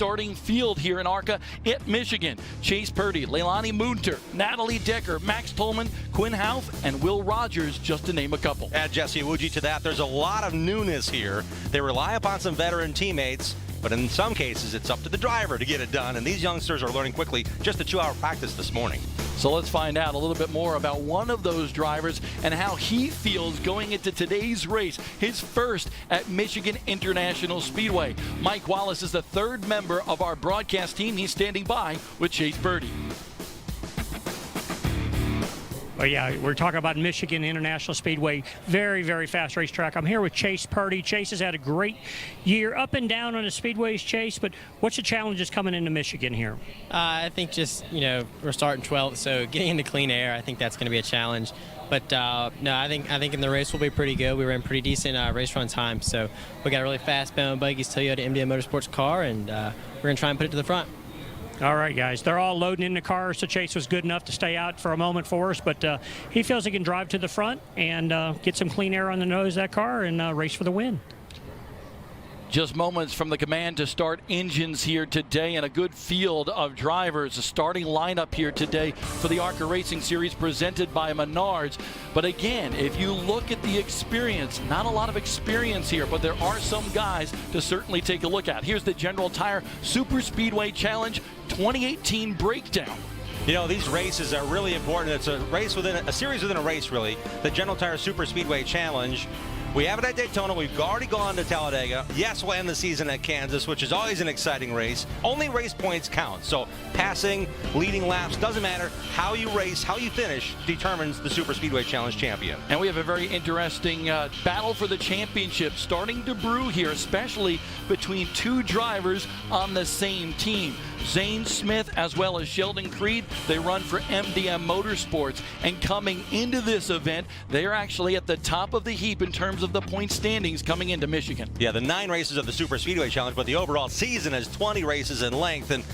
starting field here in ARCA at Michigan. Chase Purdy, Leilani Munter, Natalie Decker, Max Tolman, Quinn Houff, and Will Rogers, just to name a couple. Add Jesse Iwuji to that. There's a lot of newness here. They rely upon some veteran teammates, but in some cases it's up to the driver to get it done, and these youngsters are learning quickly. Just a 2-hour practice this morning. So let's find out a little bit more about one of those drivers and how he feels going into today's race, his first at Michigan International Speedway. Mike Wallace is the third member of our broadcast team. He's standing by with Chase Purdy. Well, yeah, we're talking about Michigan International Speedway. Very, very fast racetrack. I'm here with Chase Purdy. Chase has had a great year up and down on the speedways, Chase, but what's the challenges coming into Michigan here? I think just, we're starting 12th, so getting into clean air, I think that's going to be a challenge. But no, I think in the race we'll be pretty good. We ran pretty decent race run time, so we got a really fast Bama Buggies Toyota MDM Motorsports car, and we're going to try and put it to the front. All right, guys. They're all loading in the car, so Chase was good enough to stay out for a moment for us, but he feels he can drive to the front and get some clean air on the nose of that car and race for the win. Just moments from the command to start engines here today, and a good field of drivers. A starting lineup here today for the ARCA Racing Series presented by Menards. But again, if you look at the experience, not a lot of experience here, but there are some guys to certainly take a look at. Here's the General Tire Super Speedway Challenge 2018 breakdown. These races are really important. It's a race within a series within a race, really. The General Tire Super Speedway Challenge. We have it at Daytona. We've already gone to Talladega. Yes, we'll end the season at Kansas, which is always an exciting race. Only race points count. So passing, leading laps, doesn't matter. How you race, how you finish determines the Super Speedway Challenge champion. And we have a very interesting battle for the championship starting to brew here, especially between two drivers on the same team. Zane Smith as well as Sheldon Creed, they run for MDM Motorsports. And coming into this event, they are actually at the top of the heap in terms of the point standings coming into Michigan. Yeah, the 9 races of the Super Speedway Challenge, but the overall season is 20 races in length. And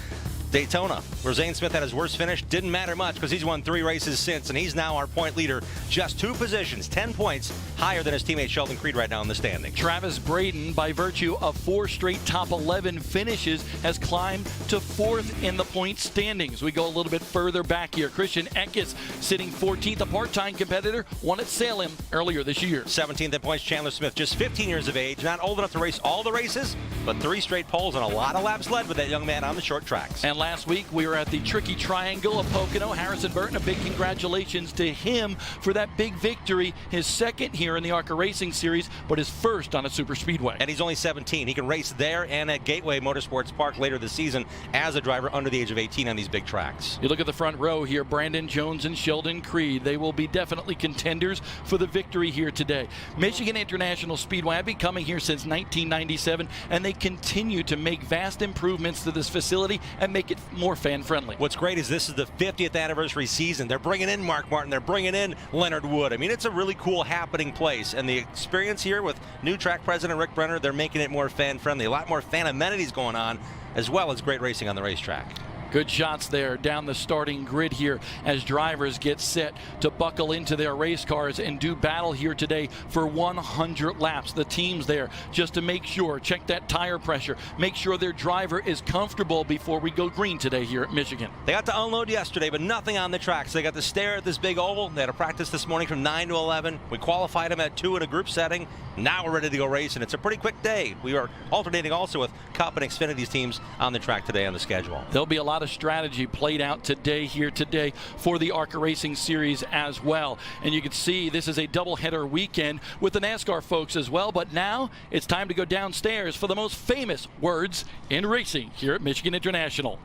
Daytona, where Zane Smith had his worst finish, didn't matter much because he's won 3 races since, and he's now our point leader. Just 2 positions, 10 points higher than his teammate Sheldon Creed right now in the standing. Travis Braden, by virtue of 4 straight top 11 finishes, has climbed to 4th in the point standings. We go a little bit further back here. Christian Eckes sitting 14th, a part-time competitor, won at Salem earlier this year. 17th in points, Chandler Smith, just 15 years of age, not old enough to race all the races, but 3 straight poles and a lot of laps led with that young man on the short tracks. And last week, we were at the Tricky Triangle of Pocono. Harrison Burton, a big congratulations to him for that big victory. His second here in the ARCA Racing Series, but his first on a super speedway. And he's only 17. He can race there and at Gateway Motorsports Park later this season as a driver under the age of 18 on these big tracks. You look at the front row here, Brandon Jones and Sheldon Creed. They will be definitely contenders for the victory here today. Michigan International Speedway, I've been coming here since 1997, and they continue to make vast improvements to this facility and make it more fan-friendly. What's great is this is the 50th anniversary season. They're bringing in Mark Martin. They're bringing in Leonard Wood. I mean, it's a really cool happening place. And the experience here with new track president Rick Brenner, they're making it more fan-friendly. A lot more fan amenities going on, as well as great racing on the racetrack. Good shots there down the starting grid here as drivers get set to buckle into their race cars and do battle here today for 100 laps. The teams there just to make sure, check that tire pressure, make sure their driver is comfortable before we go green today here at Michigan. They got to unload yesterday, but nothing on the track. So they got to stare at this big oval. They had a practice this morning from 9 to 11. We qualified them at 2 in a group setting. Now we're ready to go racing. It's a pretty quick day. We are alternating also with Cup and Xfinity's teams on the track today on the schedule. There'll be a lot of strategy played out today for the ARCA Racing Series as well. And you can see this is a doubleheader weekend with the NASCAR folks as well. But now it's time to go downstairs for the most famous words in racing here at Michigan International.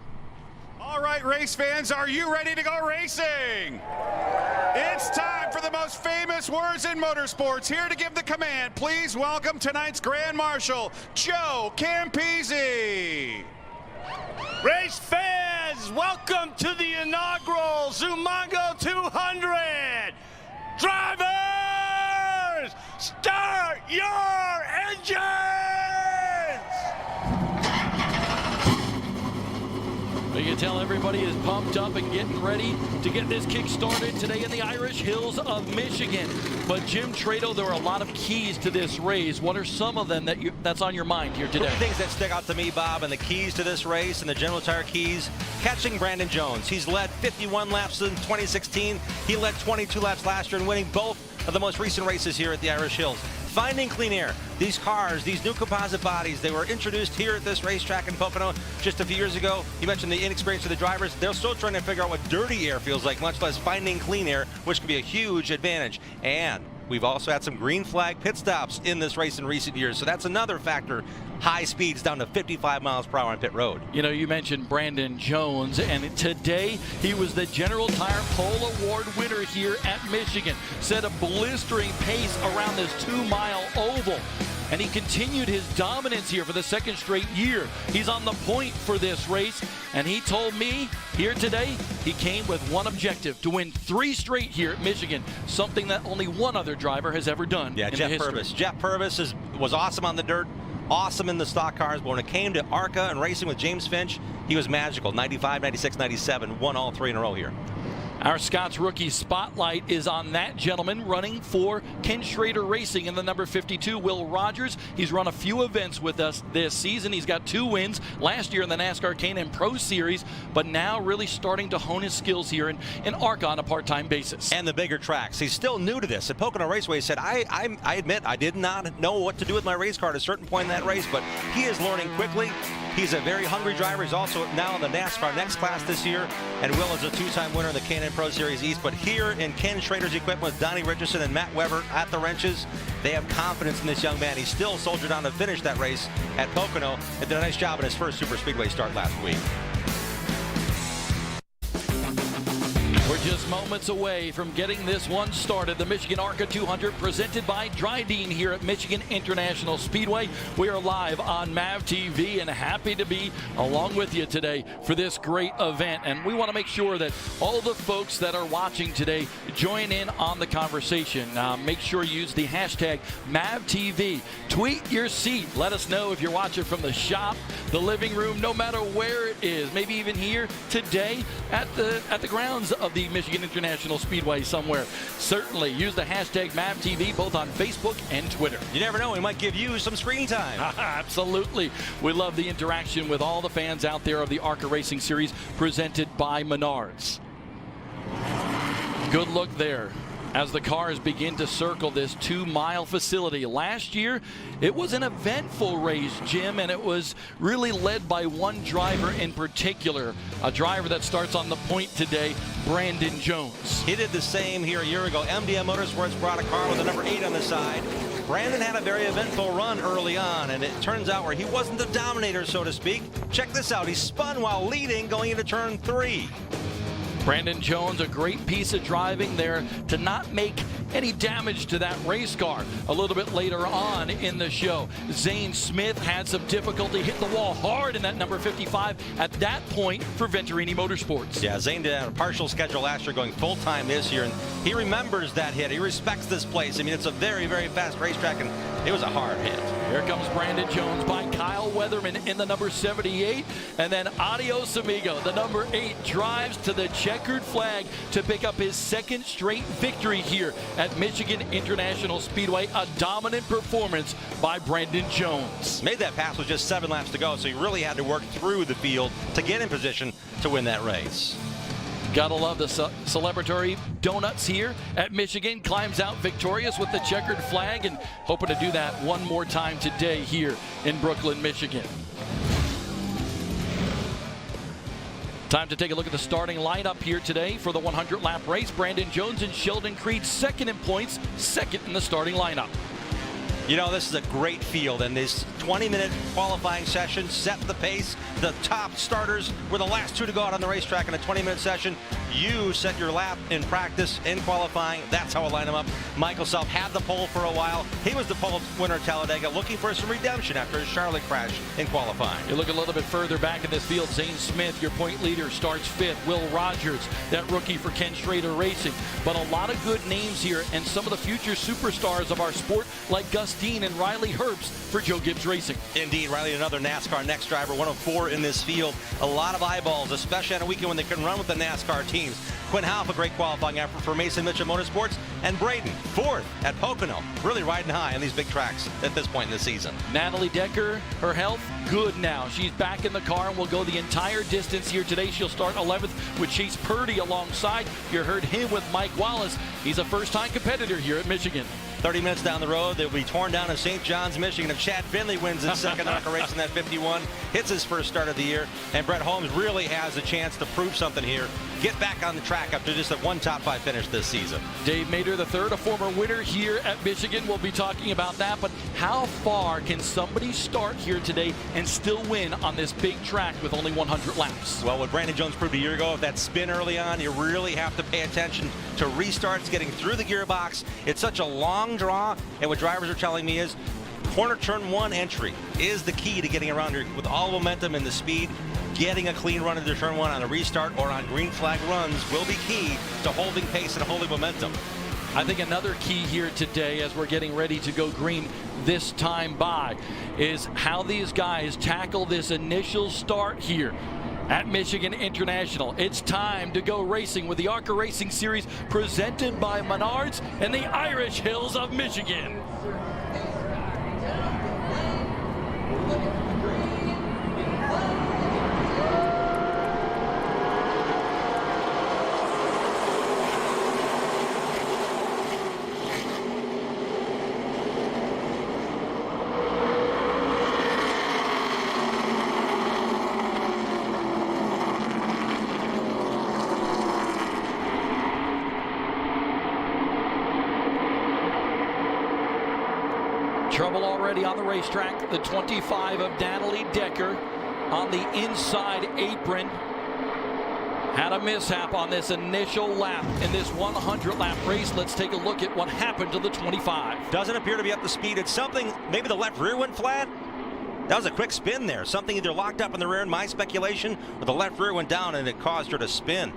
All right, race fans, are you ready to go racing? It's time for the most famous words in motorsports. Here to give the command, please welcome tonight's Grand Marshal, Joe Campisi. Race fans, welcome to the inaugural Zumango 200. Drivers, start your engines! You can tell everybody is pumped up and getting ready to get this kick started today in the Irish Hills of Michigan. But Jim Trado, there are a lot of keys to this race. What are some of them that's on your mind here today? Three things that stick out to me, Bob, and the keys to this race and the General Tire keys. Catching Brandon Jones. He's led 51 laps in 2016. He led 22 laps last year and winning both of the most recent races here at the Irish Hills. Finding clean air. These cars, these new composite bodies, they were introduced here at this racetrack in Pocono just a few years ago. You mentioned the inexperience of the drivers. They're still trying to figure out what dirty air feels like, much less finding clean air, which can be a huge advantage. And we've also had some green flag pit stops in this race in recent years, so that's another factor. High speeds down to 55 miles per hour on pit road. You know, you mentioned Brandon Jones, and today he was the General Tire Pole Award winner here at Michigan. Set a blistering pace around this 2-mile oval, and he continued his dominance here for the second straight year. He's on the point for this race, and he told me here today he came with one objective: to win 3 straight here at Michigan, something that only one other driver has ever done. Yeah, in Jeff the history. Purvis. Jeff Purvis was awesome on the dirt, awesome in the stock cars, but when it came to ARCA and racing with James Finch, he was magical. 95, 96, 97, won all 3 in a row here. Our Scott's Rookie Spotlight is on that gentleman running for Ken Schrader Racing in the number 52, Will Rogers. He's run a few events with us this season. He's got 2 wins last year in the NASCAR Can-Am Pro Series, but now really starting to hone his skills here in ARCA on a part-time basis. And the bigger tracks. He's still new to this. At Pocono Raceway, he said, I admit I did not know what to do with my race car at a certain point in that race, but he is learning quickly. He's a very hungry driver. He's also now in the NASCAR Next Class this year, and Will is a 2-time winner in the Can-Am Pro Series East. But here in Ken Schrader's equipment with Donnie Richardson and Matt Weber at the wrenches, they have confidence in this young man. He still soldiered on to finish that race at Pocono and did a nice job in his first Super Speedway start last week. We're just moments away from getting this one started. The Michigan ARCA 200 presented by Dryden here at Michigan International Speedway. We are live on MAV TV and happy to be along with you today for this great event. And we want to make sure that all the folks that are watching today join in on the conversation. Make sure you use the hashtag MAVTV. Tweet your seat. Let us know if you're watching from the shop, the living room, no matter where it is. Maybe even here today at the grounds of the Michigan International Speedway somewhere. Certainly use the hashtag MAVTV both on Facebook and Twitter. You never know, we might give you some screen time. Absolutely. We love the interaction with all the fans out there of the ARCA Racing Series presented by Menards. Good look there as the cars begin to circle this 2-mile facility. Last year, it was an eventful race, Jim, and it was really led by one driver in particular, a driver that starts on the point today, Brandon Jones. He did the same here a year ago. MDM Motorsports brought a car with a number 8 on the side. Brandon had a very eventful run early on, and it turns out where he wasn't the dominator, so to speak. Check this out. He spun while leading going into turn 3. Brandon Jones, a great piece of driving there to not make any damage to that race car. A little bit later on in the show, Zane Smith had some difficulty, hit the wall hard in that number 55 at that point for Venturini Motorsports. Yeah, Zane did a partial schedule last year, going full-time this year, and he remembers that hit. He respects this place. I mean, it's a very, very fast racetrack, and it was a hard hit. Here comes Brandon Jones by Kyle Weatherman in the number 78, and then Adios Amigo, the number 8, drives to the checkered flag to pick up his 2nd straight victory here at Michigan International Speedway. A dominant performance by Brandon Jones. Made that pass with just 7 laps to go, so he really had to work through the field to get in position to win that race. Gotta love the celebratory donuts here at Michigan. Climbs out victorious with the checkered flag and hoping to do that one more time today here in Brooklyn, Michigan. Time to take a look at the starting lineup here today for the 100-lap race. Brandon Jones and Sheldon Creed 2nd in points, 2nd in the starting lineup. You know, this is a great field, and this 20-minute qualifying session set the pace. The top starters were the last 2 to go out on the racetrack in a 20-minute session. You set your lap in practice, in qualifying. That's how I line them up. Michael Self had the pole for a while. He was the pole winner at Talladega, looking for some redemption after his Charlotte crash in qualifying. You look a little bit further back in this field. Zane Smith, your point leader, starts 5th. Will Rogers, that rookie for Ken Schrader Racing. But a lot of good names here, and some of the future superstars of our sport, like Gus Dean and Riley Herbst for Joe Gibbs Racing. Indeed, Riley, another NASCAR next driver, one of 4 in this field. A lot of eyeballs, especially on a weekend when they can run with the NASCAR teams. Quinn Houff, a great qualifying effort for Mason Mitchell Motorsports, and Braden, 4th at Pocono, really riding high on these big tracks at this point in the season. Natalie Decker, her health good now. She's back in the car and will go the entire distance here today. She'll start 11th with Chase Purdy alongside. You heard him with Mike Wallace. He's a first-time competitor here at Michigan. 30 minutes down the road, they'll be torn down in St. John's, Michigan. If Chad Finley wins his second ARCA race in that 51, hits his first start of the year, and Brett Holmes really has a chance to prove something here. Get back on the track after just a 1 top 5 finish this season. Dave Mader III, a former winner here at Michigan. We'll be talking about that, but how far can somebody start here today and still win on this big track with only 100 laps? Well, what Brandon Jones proved a year ago, if that spin early on, you really have to pay attention to restarts, getting through the gearbox. It's such a long draw, and what drivers are telling me is corner turn 1 entry is the key to getting around here with all momentum and the speed. Getting a clean run into turn 1 on a restart or on green flag runs will be key to holding pace and holding momentum. I think another key here today as we're getting ready to go green this time by is how these guys tackle this initial start here at Michigan International. It's time to go racing with the ARCA Racing Series presented by Menards and the Irish Hills of Michigan. Trouble already on the racetrack. The 25 of Natalie Decker on the inside apron. Had a mishap on this initial lap in this 100-lap race. Let's take a look at what happened to the 25. Doesn't appear to be up to speed. It's something, maybe the left rear went flat. That was a quick spin there. Something either locked up in the rear, in my speculation, or the left rear went down and it caused her to spin.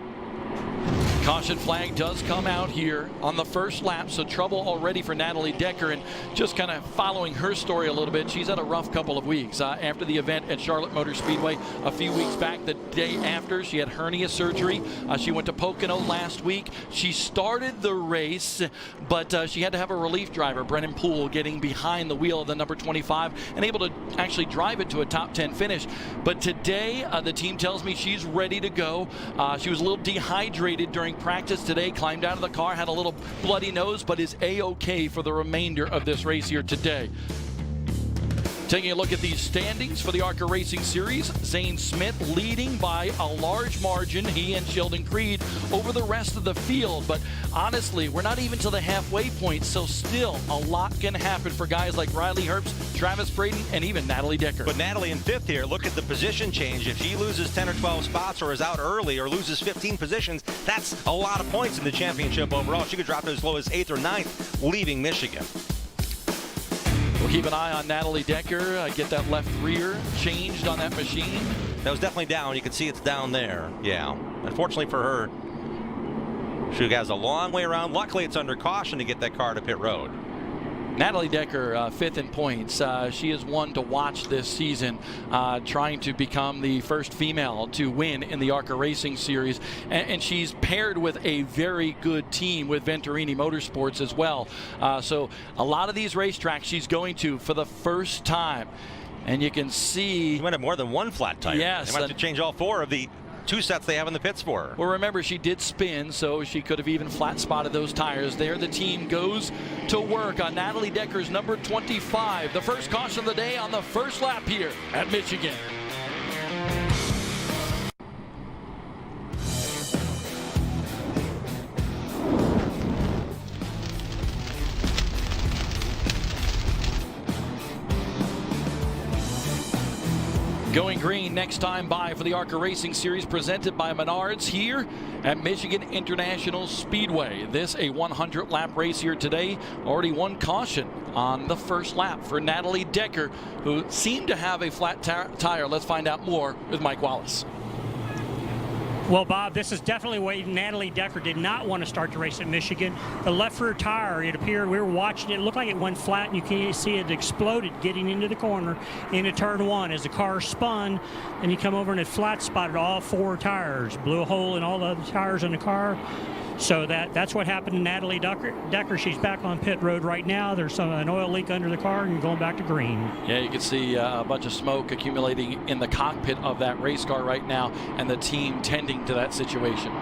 Caution flag does come out here on the first lap, so trouble already for Natalie Decker. And just kind of following her story a little bit, she's had a rough couple of weeks after the event at Charlotte Motor Speedway a few weeks back. The day after, she had hernia surgery. She went to Pocono last week. She started the race, but she had to have a relief driver, Brennan Poole, getting behind the wheel of the number 25 and able to actually drive it to a top 10 finish. But today, the team tells me she's ready to go. She was a little dehydrated during practice today, climbed out of the car, had a little bloody nose, but is A-OK for the remainder of this race here today. Taking a look at these standings for the ARCA Racing Series, Zane Smith leading by a large margin, he and Sheldon Creed, over the rest of the field. But honestly, we're not even to the halfway point, so still a lot can happen for guys like Riley Herbst, Travis Braden, and even Natalie Decker. But Natalie in 5th here, look at the position change. If she loses 10 or 12 spots or is out early or loses 15 positions, that's a lot of points in the championship overall. She could drop to as low as 8th or 9th, leaving Michigan. We'll keep an eye on Natalie Decker, get that left rear changed on that machine. That was definitely down. You can see it's down there. Yeah. Unfortunately for her, she has a long way around. Luckily, it's under caution to get that car to pit road. Natalie Decker, 5th in points. She is one to watch this season, trying to become the first female to win in the ARCA Racing Series. And she's paired with a very good team with Venturini Motorsports as well. So a lot of these racetracks she's going to for the first time. And you can see... She might have more than one flat tire. Yes. They might have to change all 4 of the 2 sets they have in the pits for her. Well, remember, she did spin, so she could have even flat spotted those tires. There, the team goes to work on Natalie Decker's number 25. The first caution of the day on the first lap here at Michigan. Going green next time by for the ARCA Racing Series presented by Menards here at Michigan International Speedway. This a 100-lap race here today. Already one caution on the first lap for Natalie Decker, who seemed to have a flat tire. Let's find out more with Mike Wallace. Well, Bob, this is definitely why Natalie Decker did not want to start the race at Michigan. The left rear tire, it appeared, we were watching it looked like it went flat, and you can see it exploded getting into the corner into turn one as the car spun, and you come over and it flat spotted all four tires, blew a hole in all the other tires in the car. So that's what happened to Natalie Decker. She's back on pit road right now. There's an oil leak under the car and going back to green. Yeah, you can see a bunch of smoke accumulating in the cockpit of that race car right now, and the team tending to that situation.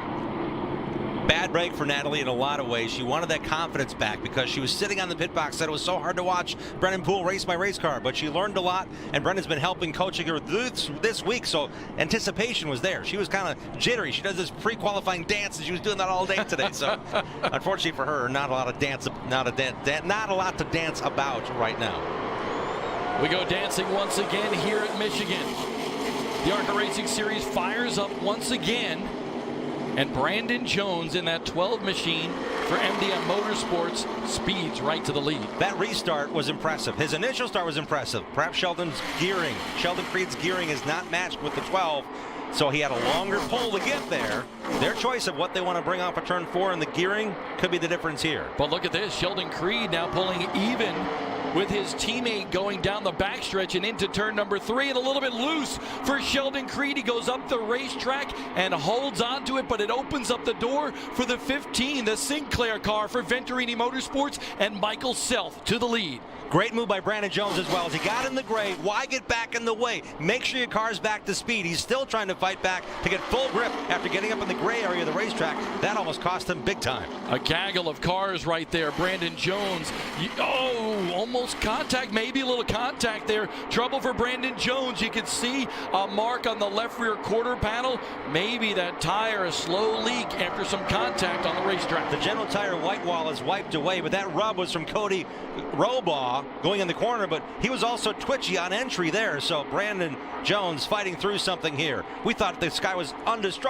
Bad break for Natalie in a lot of ways. She wanted that confidence back because she was sitting on the pit box, said it was so hard to watch Brennan Poole race my race car, but she learned a lot, and Brennan's been helping coaching her this week, so anticipation was there. She was kind of jittery. She does this pre-qualifying dance, and she was doing that all day today, so unfortunately for her, not a lot to dance about right now. We go dancing once again here at Michigan. The ARCA Racing Series fires up once again, and Brandon Jones in that 12 machine for MDM Motorsports speeds right to the lead. That restart was impressive. His initial start was impressive. Perhaps Sheldon Creed's gearing is not matched with the 12, so he had a longer pull to get there. Their choice of what they want to bring off of turn 4 in the gearing could be the difference here. But look at this, Sheldon Creed now pulling even with his teammate going down the backstretch and into turn number 3, and a little bit loose for Sheldon Creed. He goes up the racetrack and holds on to it, but it opens up the door for the 15, the Sinclair car for Venturini Motorsports, and Michael Self to the lead. Great move by Brandon Jones as well. As he got in the gray, why get back in the way? Make sure your car's back to speed. He's still trying to fight back to get full grip after getting up in the gray area of the racetrack. That almost cost him big time. A gaggle of cars right there. Brandon Jones, almost contact, maybe a little contact there. Trouble for Brandon Jones. You can see a mark on the left rear quarter panel. Maybe that tire, a slow leak after some contact on the racetrack. The general tire white wall is wiped away, but that rub was from Cody Robaugh going in the corner, but he was also twitchy on entry there. So Brandon Jones fighting through something here. We thought this guy was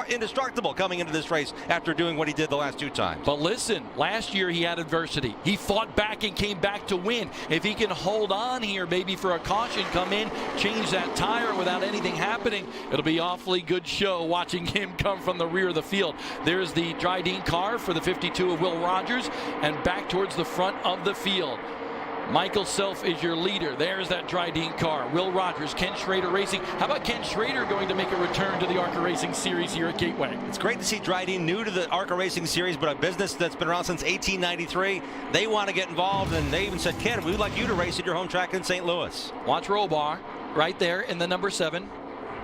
indestructible coming into this race after doing what he did the last 2 times. But listen, last year he had adversity. He fought back and came back to win. If he can hold on here, maybe for a caution, come in, change that tire without anything happening, it'll be awfully good show watching him come from the rear of the field. There's the Dryden car for the 52 of Will Rogers, and back towards the front of the field. Michael Self is your leader. There's that Dryden car. Will Rogers, Ken Schrader Racing. How about Ken Schrader going to make a return to the ARCA Racing Series here at Gateway? It's great to see Dryden new to the ARCA Racing Series, but a business that's been around since 1893. They want to get involved, and they even said, Ken, we'd like you to race at your home track in St. Louis. Watch Robar right there in the number 7.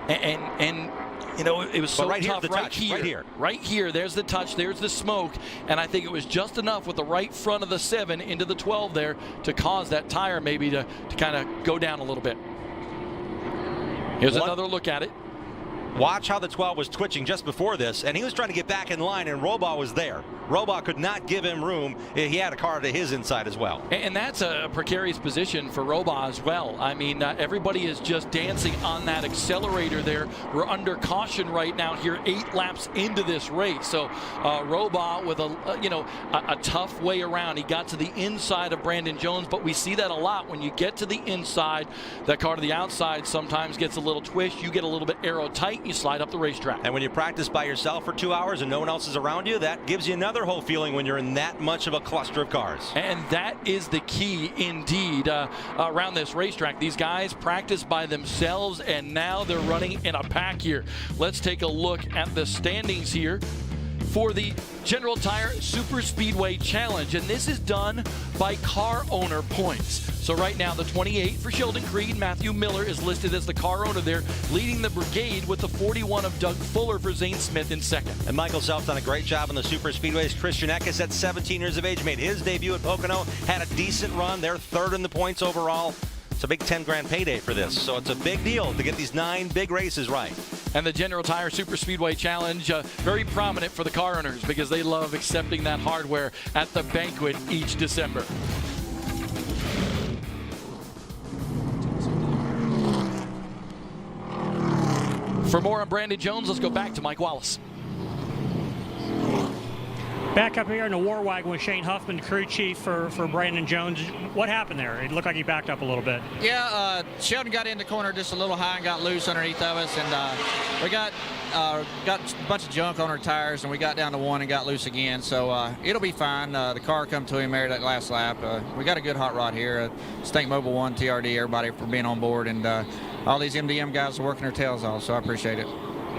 And you know, it was so right tough right here. There's the touch, there's the smoke, and I think it was just enough with the right front of the 7 into the 12 there to cause that tire maybe to kind of go down a little bit. Here's another look at it. Watch how the 12 was twitching just before this, and he was trying to get back in line, and Robaugh was there. Robaugh could not give him room. He had a car to his inside as well. And that's a precarious position for Robaugh as well. I mean, everybody is just dancing on that accelerator there. We're under caution right now here, 8 laps into this race. So Robaugh with a tough way around. He got to the inside of Brandon Jones, but we see that a lot. When you get to the inside, that car to the outside sometimes gets a little twist. You get a little bit aero tight, you slide up the racetrack. And when you practice by yourself for 2 hours and no one else is around you, that gives you another whole feeling when you're in that much of a cluster of cars. And that is the key indeed around this racetrack. These guys practice by themselves, and now they're running in a pack here. Let's take a look at the standings here for the General Tire Super Speedway Challenge, and this is done by car owner points. So right now the 28 for Sheldon Creed, Matthew Miller is listed as the car owner there, leading the brigade with the 41 of Doug Fuller for Zane Smith in second. And Michael Self done a great job in the Super Speedways. Christian Eckes at 17 years of age made his debut at Pocono, had a decent run. They're 3rd in the points overall. It's a big 10-grand payday for this, so it's a big deal to get these 9 big races right. And the General Tire Super Speedway Challenge, very prominent for the car owners because they love accepting that hardware at the banquet each December. For more on Brandon Jones, let's go back to Mike Wallace. Back up here in the war wagon with Shane Huffman, the crew chief for Brandon Jones. What happened there? It looked like he backed up a little bit. Yeah, Sheldon got in the corner just a little high and got loose underneath of us, and we got a bunch of junk on our tires, and we got down to one and got loose again. So it'll be fine. The car come to him there that last lap. We got a good hot rod here. Stink Mobile 1, TRD, everybody for being on board, and all these MDM guys are working their tails off, so I appreciate it.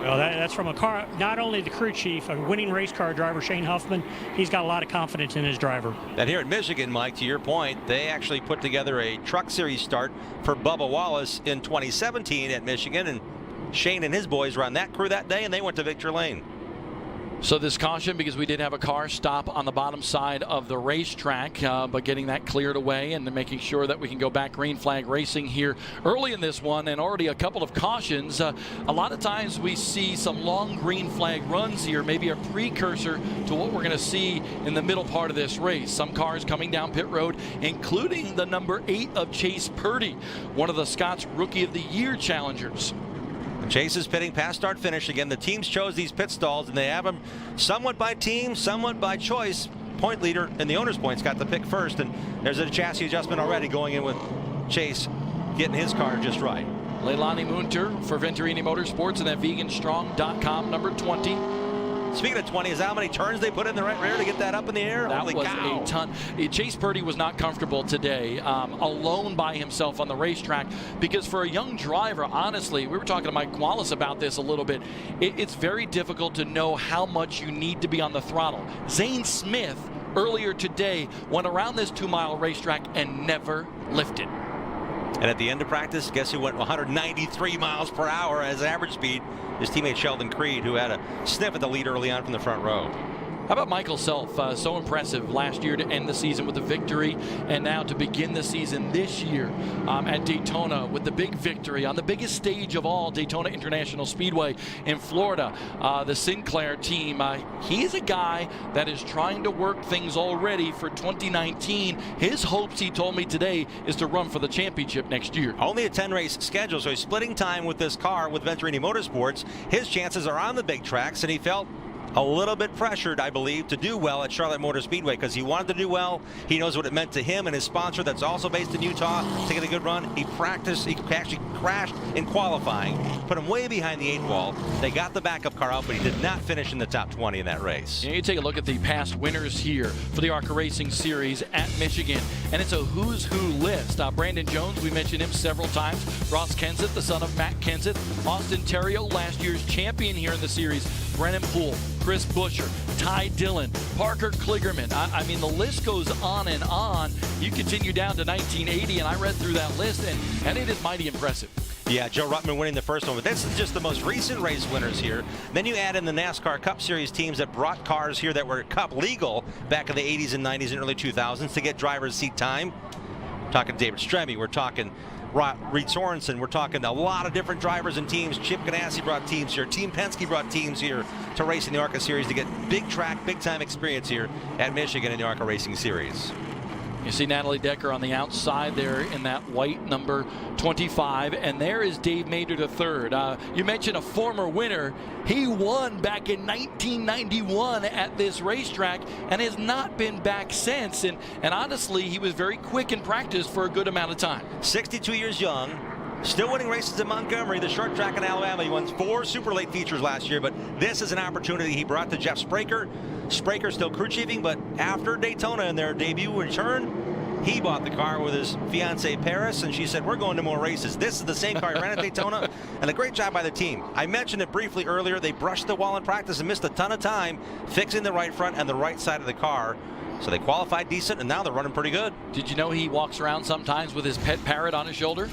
Well, that's from a car, not only the crew chief, a winning race car driver, Shane Huffman. He's got a lot of confidence in his driver. And here at Michigan, Mike, to your point, they actually put together a truck series start for Bubba Wallace in 2017 at Michigan, and Shane and his boys were on that crew that day, and they went to victory lane. So this caution, because we did have a car stop on the bottom side of the racetrack, but getting that cleared away and making sure that we can go back green flag racing here early in this one, and already a couple of cautions. A lot of times we see some long green flag runs here, maybe a precursor to what we're going to see in the middle part of this race. Some cars coming down pit road, including the number 8 of Chase Purdy, one of the Scott's Rookie of the Year challengers. Chase is pitting past start finish. Again, the teams chose these pit stalls, and they have them somewhat by team, somewhat by choice. Point leader and the owner's points got the pick first, and there's a chassis adjustment already going in with Chase getting his car just right. Leilani Munter for Venturini Motorsports and that veganstrong.com number 20. Speaking of 20, is that how many turns they put in the right rear to get that up in the air? That Holy was cow. a ton. Chase Purdy was not comfortable today, alone by himself on the racetrack, because for a young driver, honestly, we were talking to Mike Wallace about this a little bit, it's very difficult to know how much you need to be on the throttle. Zane Smith earlier today went around this 2-mile racetrack and never lifted. And at the end of practice, guess who went 193 miles per hour as average speed? His teammate Sheldon Creed, who had a sniff at the lead early on from the front row. How about Michael Self? So impressive last year to end the season with a victory, and now to begin the season this year at Daytona with the big victory on the biggest stage of all, Daytona International Speedway in Florida. The Sinclair team, he's a guy that is trying to work things already for 2019. His hopes, he told me today, is to run for the championship next year. Only a 10-race schedule, so he's splitting time with this car with Venturini Motorsports. His chances are on the big tracks, and he felt a little bit pressured, I believe, to do well at Charlotte Motor Speedway, because he wanted to do well. He knows what it meant to him and his sponsor that's also based in Utah to get a good run. He practiced. He actually crashed in qualifying, put him way behind the 8 ball. They got the backup car out, but he did not finish in the top 20 in that race. You take a look at the past winners here for the ARCA Racing Series at Michigan, and it's a who's who list. Brandon Jones, we mentioned him several times. Ross Kenseth, the son of Matt Kenseth. Austin Terrio, last year's champion here in the series. Brennan Poole, Chris Buescher, Ty Dillon, Parker Kligerman. I mean, the list goes on and on. You continue down to 1980, and I read through that list, and it is mighty impressive. Yeah, Joe Ruttman winning the first one, but this is just the most recent race winners here. Then you add in the NASCAR Cup Series teams that brought cars here that were Cup legal back in the 80s and 90s and early 2000s to get drivers seat time. We're talking David Stremme, we're talking Reed Sorensen, we're talking a lot of different drivers and teams. Chip Ganassi brought teams here. Team Penske brought teams here to race in the ARCA Series to get big track, big time experience here at Michigan in the ARCA Racing Series. You see Natalie Decker on the outside there in that white number 25, and there is Dave Maynard III. You mentioned a former winner. He won back in 1991 at this racetrack and has not been back since. And honestly, he was very quick in practice for a good amount of time. 62 years young. Still winning races in Montgomery, the short track in Alabama. He won 4 super late features last year, but this is an opportunity he brought to Jeff Spraker. Spraker still crew chiefing, but after Daytona in their debut return, he bought the car with his fiancee Paris, and she said, we're going to more races. This is the same car he ran at Daytona, and a great job by the team. I mentioned it briefly earlier. They brushed the wall in practice and missed a ton of time fixing the right front and the right side of the car. So they qualified decent, and now they're running pretty good. Did you know he walks around sometimes with his pet parrot on his shoulder?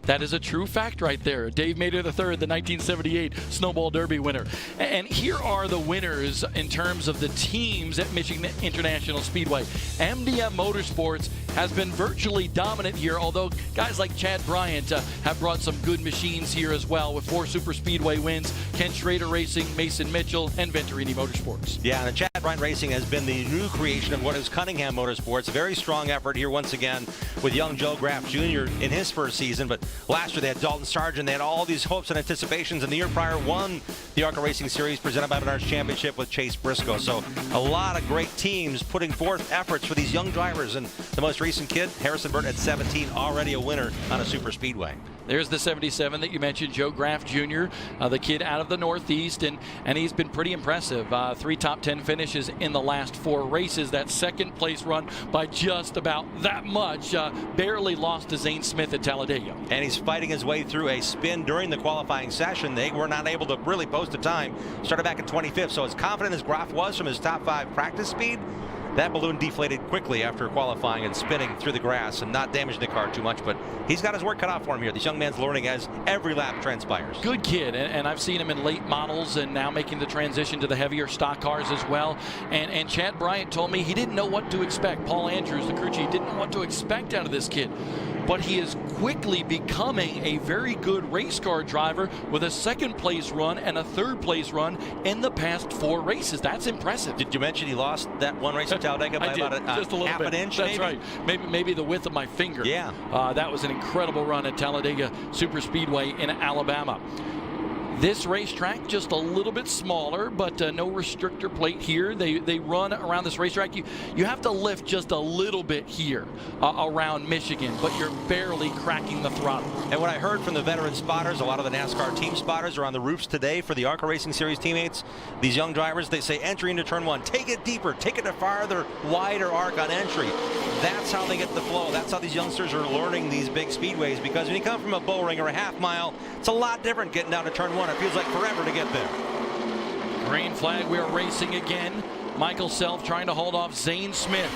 That is a true fact right there. Dave Maynard III, the 1978 Snowball Derby winner. And here are the winners in terms of the teams at Michigan International Speedway. MDM Motorsports has been virtually dominant here, although guys like Chad Bryant have brought some good machines here as well with 4 Super Speedway wins. Ken Schrader Racing, Mason Mitchell, and Venturini Motorsports. Yeah, and Chad Bryant Racing has been the new creation of what is Cunningham Motorsports. A very strong effort here once again with young Joe Graf Jr. in his first season, but Last year they had Dalton Sargent. They had all these hopes and anticipations, and the year prior won the ARCA Racing Series presented by Menards Championship with Chase Briscoe. So a lot of great teams putting forth efforts for these young drivers. And the most recent kid, Harrison Burton, at 17, already a winner on a super speedway. There's the 77 that you mentioned, Joe Graf Jr., the kid out of the Northeast, and he's been pretty impressive. 3 top 10 finishes in the last 4 races. That second place run by just about that much. Barely lost to Zane Smith at Talladega. And he's fighting his way through a spin during the qualifying session. They were not able to really post a time. Started back at 25th, so as confident as Graf was from his top 5 practice speed, that balloon deflated quickly after qualifying and spinning through the grass and not damaging the car too much. But he's got his work cut out for him here. This young man's learning as every lap transpires. Good kid, and I've seen him in late models and now making the transition to the heavier stock cars as well. And Chad Bryant told me he didn't know what to expect. Paul Andrews, the crew chief, didn't know what to expect out of this kid. But he is quickly becoming a very good race car driver with a 2nd place run and a 3rd place run in the past 4 races. That's impressive. Did you mention he lost that one race at Talladega by about just a little half bit. an inch? That's maybe? right. Maybe the width of my finger. Yeah. That was an incredible run at Talladega Super Speedway in Alabama. This racetrack just a little bit smaller, but no restrictor plate here. They run around this racetrack. You have to lift just a little bit here around Michigan, but you're barely cracking the throttle. And what I heard from the veteran spotters, a lot of the NASCAR team spotters are on the roofs today for the ARCA Racing Series teammates. These young drivers, they say entry into turn 1, take it deeper, take it to farther, wider arc on entry. That's how they get the flow. That's how these youngsters are learning these big speedways, because when you come from a bull ring or a half mile, it's a lot different getting down to turn 1. It feels like forever to get there. Green flag, we are racing again. Michael Self trying to hold off Zane Smith.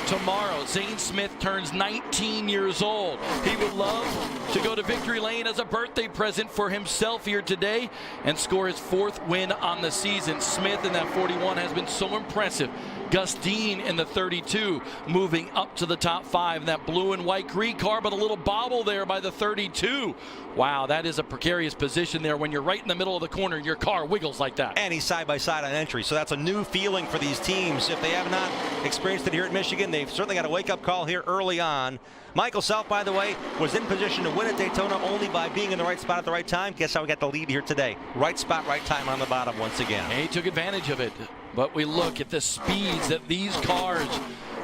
Tomorrow, Zane Smith turns 19 years old. He would love to go to Victory Lane as a birthday present for himself here today and score his 4th win on the season. Smith in that 41 has been so impressive. Gus Dean in the 32 moving up to the top 5 in that blue and white Creed car, but a little bobble there by the 32. Wow, that is a precarious position there when you're right in the middle of the corner and your car wiggles like that. And he's side by side on entry, so that's a new feeling for these teams. If they have not experienced it here at Michigan, they've certainly got a wake-up call here early on. Michael Self, by the way, was in position to win at Daytona only by being in the right spot at the right time. Guess how we got the lead here today? Right spot, right time on the bottom once again. And he took advantage of it. But we look at the speeds that these cars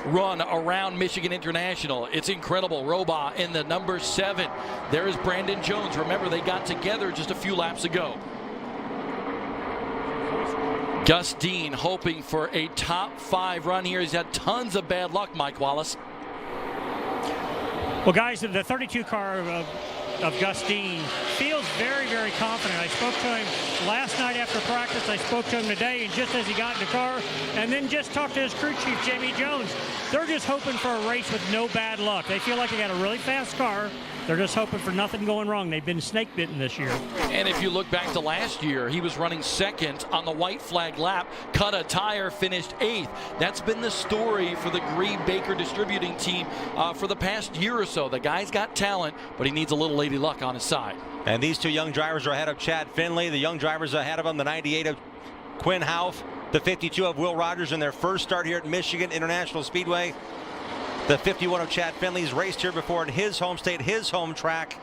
run around Michigan International. It's incredible. Roba in the number 7. There is Brandon Jones. Remember, they got together just a few laps ago. Gus Dean hoping for a top 5 run here. He's had tons of bad luck, Mike Wallace. Well, guys, the 32 car of Gus Dean feels very, very confident. I spoke to him last night after practice. I spoke to him today, and just as he got in the car, and then just talked to his crew chief, Jamie Jones. They're just hoping for a race with no bad luck. They feel like they got a really fast car. They're just hoping for nothing going wrong. They've been snake bitten this year. And if you look back to last year, he was running 2nd on the white flag lap, cut a tire, finished 8th. That's been the story for the Green Baker distributing team for the past year or so. The guy's got talent, but he needs a little lady luck on his side. And these 2 young drivers are ahead of Chad Finley. The young drivers ahead of him, the 98 of Quinn Houff, the 52 of Will Rogers in their first start here at Michigan International Speedway. The 51 of Chad Finley's raced here before in his home state, his home track.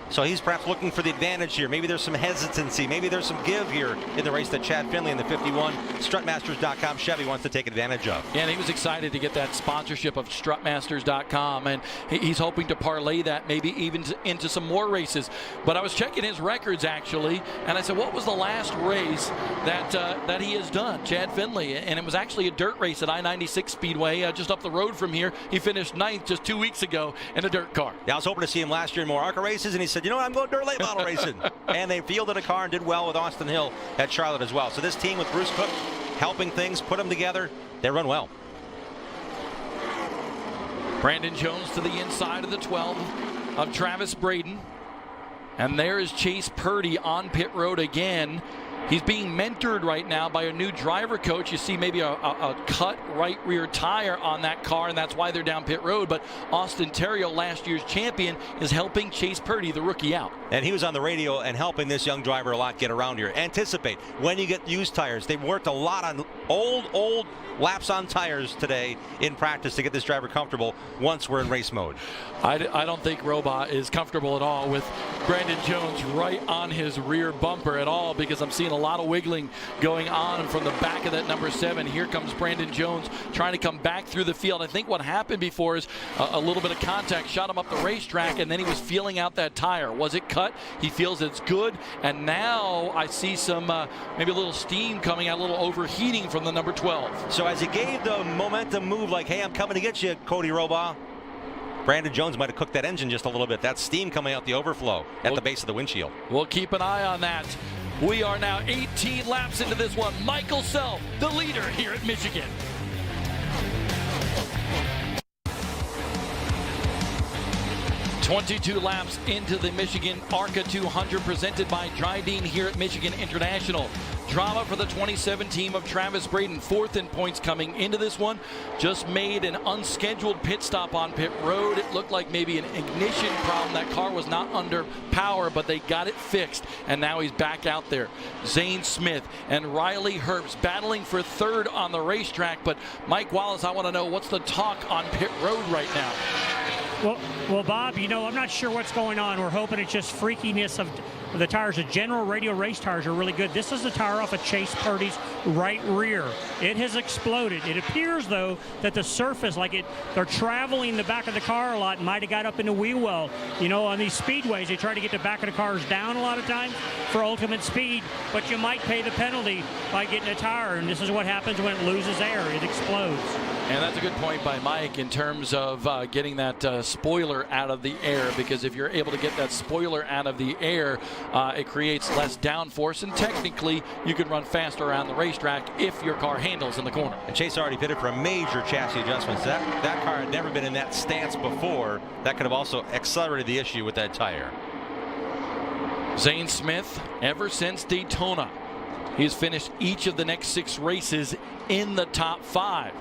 So he's perhaps looking for the advantage here. Maybe there's some hesitancy. Maybe there's some give here in the race that Chad Finley in the 51 Strutmasters.com Chevy wants to take advantage of. Yeah, and he was excited to get that sponsorship of Strutmasters.com, and he's hoping to parlay that maybe even into some more races. But I was checking his records, actually, and I said, what was the last race that he has done, Chad Finley? And it was actually a dirt race at I-96 Speedway just up the road from here. He finished 9th just 2 weeks ago in a dirt car. Yeah, I was hoping to see him last year in more ARCA races, and he said, you know what, I'm going dirt late model racing. And they fielded a car and did well with Austin Hill at Charlotte as well. So this team with Bruce Cook helping things, put them together, they run well. Brandon Jones to the inside of the 12 of Travis Braden. And there is Chase Purdy on pit road again. He's being mentored right now by a new driver coach. You see maybe a cut right rear tire on that car, and that's why they're down pit road. But Austin Terrio, last year's champion, is helping Chase Purdy, the rookie, out. And he was on the radio and helping this young driver a lot get around here. Anticipate when you get used tires. They've worked a lot on old laps on tires today in practice to get this driver comfortable once we're in race mode. I don't think Robot is comfortable at all with Brandon Jones right on his rear bumper at all, because I'm seeing a lot of wiggling going on from the back of that number 7. Here comes Brandon Jones trying to come back through the field. I think what happened before is a little bit of contact shot him up the racetrack, and then he was feeling out that tire. Was it cut? He feels it's good, and now I see some maybe a little steam coming out, a little overheating from the number 12. So as he gave the momentum move like, hey, I'm coming to get you, Cody Robaugh, Brandon Jones might have cooked that engine just a little bit. That steam coming out the overflow at the base of the windshield. We'll keep an eye on that. We are now 18 laps into this one. Michael Self, the leader here at Michigan. "22 laps into the Michigan ARCA 200 presented by Dryden here at Michigan International. Drama for the 27 team of Travis Braden, 4th in points coming into this one. Just made an unscheduled pit stop on pit road. It looked like maybe an ignition problem. That car was not under power, but they got it fixed, and now he's back out there. Zane Smith and Riley Herbst battling for 3rd on the racetrack. But Mike Wallace, I want to know, what's the talk on pit road right now? Well, Bob, you know, I'm not sure what's going on. We're hoping it's just freakiness of the tires. The General Radio race tires are really good. This is the tire off of Chase Purdy's right rear. It has exploded. It appears, though, that the surface, they're traveling the back of the car a lot and might have got up in the wheel well. You know, on these speedways, they try to get the back of the cars down a lot of times for ultimate speed, but you might pay the penalty by getting a tire, and this is what happens when it loses air. It explodes. And that's a good point by Mike in terms of getting that spoiler out of the air, because if you're able to get that spoiler out of the air, it creates less downforce, and technically you can run faster around the racetrack if your car handles in the corner. And Chase already pitted for a major chassis adjustments. That car had never been in that stance before. That could have also accelerated the issue with that tire. Zane Smith, ever since Daytona, he's finished each of the next 6 races in the top 5.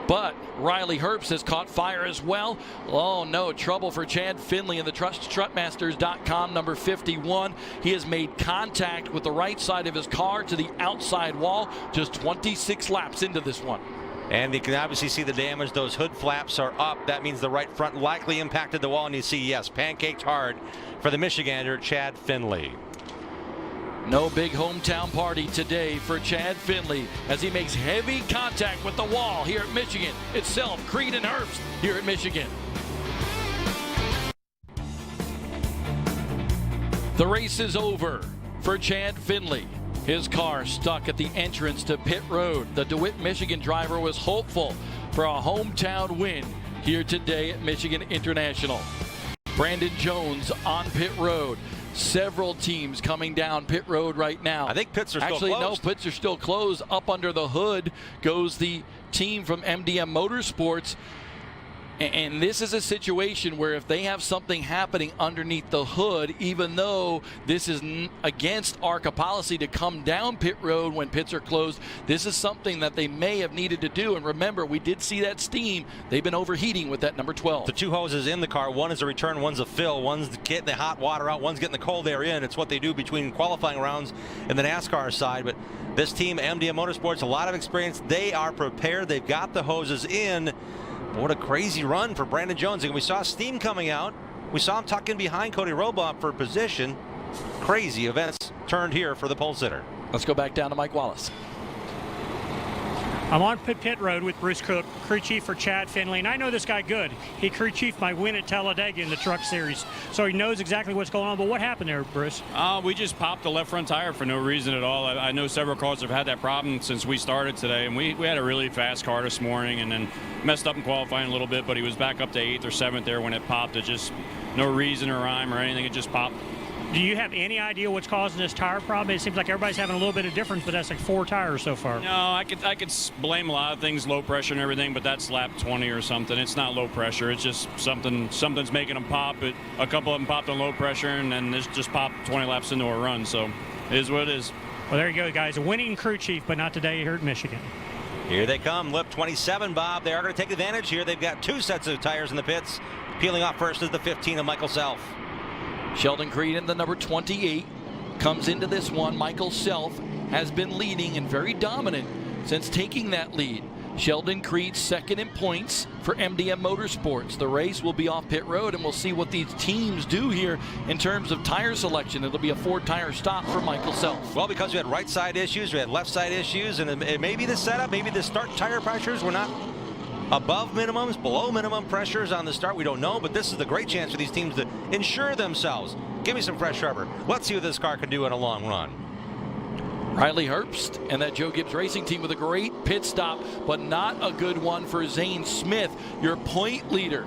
But Riley Herbst has caught fire as well. Oh no, trouble for Chad Finley in the Strutmasters.com number 51. He has made contact with the right side of his car to the outside wall, just 26 laps into this one. And you can obviously see the damage. Those hood flaps are up. That means the right front likely impacted the wall. And you see, yes, pancaked hard for the Michigander, Chad Finley. No big hometown party today for Chad Finley as he makes heavy contact with the wall here at Michigan. Itself, Creed and Herbst here at Michigan. The race is over for Chad Finley. His car stuck at the entrance to pit road. The DeWitt, Michigan driver was hopeful for a hometown win here today at Michigan International. Brandon Jones on pit road. Several teams coming down pit road right now. I think pits are still closed. Actually, no, pits are still closed. Up under the hood goes the team from MDM Motorsports. And this is a situation where if they have something happening underneath the hood, even though this is against ARCA policy to come down pit road when pits are closed, this is something that they may have needed to do. And remember, we did see that steam. They've been overheating with that number 12. The 2 hoses in the car, one is a return, one's a fill, one's getting the hot water out, one's getting the cold air in. It's what they do between qualifying rounds and the NASCAR side. But this team, MDM Motorsports, a lot of experience. They are prepared. They've got the hoses in. What a crazy run for Brandon Jones. And we saw steam coming out. We saw him tuck in behind Cody Robaugh for position. Crazy events turned here for the pole sitter. Let's go back down to Mike Wallace. I'm on pit road with Briscoe, crew chief for Chad Finley, and I know this guy good. He crew chief my win at Talladega in the truck series, so he knows exactly what's going on. But what happened there, Briss? We just popped the left front tire for no reason at all. I know several cars have had that problem since we started today, and we had a really fast car this morning and then messed up in qualifying a little bit, but he was back up to 8th or 7th there when it popped. It just, no reason or rhyme or anything, it just popped. Do you have any idea what's causing this tire problem? It seems like everybody's having a little bit of difference, but that's like 4 tires so far. No, I could blame a lot of things, low pressure and everything, but that's lap 20 or something. It's not low pressure. It's just something's making them pop. A couple of them popped on low pressure, and then this just popped 20 laps into a run. So it is what it is. Well, there you go, guys. A winning crew chief, but not today here at Michigan. Here they come, lip 27, Bob. They are going to take advantage here. They've got 2 sets of tires in the pits. Peeling off first is the 15 of Michael Self. Sheldon Creed in the number 28 comes into this one. Michael Self has been leading and very dominant since taking that lead. Sheldon Creed second in points for MDM Motorsports. The race will be off pit road, and we'll see what these teams do here in terms of tire selection. It'll be a 4-tire stop for Michael Self. Well, because we had right side issues, we had left side issues, and it may be the setup, maybe the start tire pressures were not above minimums, below minimum pressures on the start. We don't know, but this is the great chance for these teams to ensure themselves. Give me some fresh rubber. Let's see what this car can do in a long run. Riley Herbst and that Joe Gibbs Racing team with a great pit stop, but not a good one for Zane Smith, your point leader.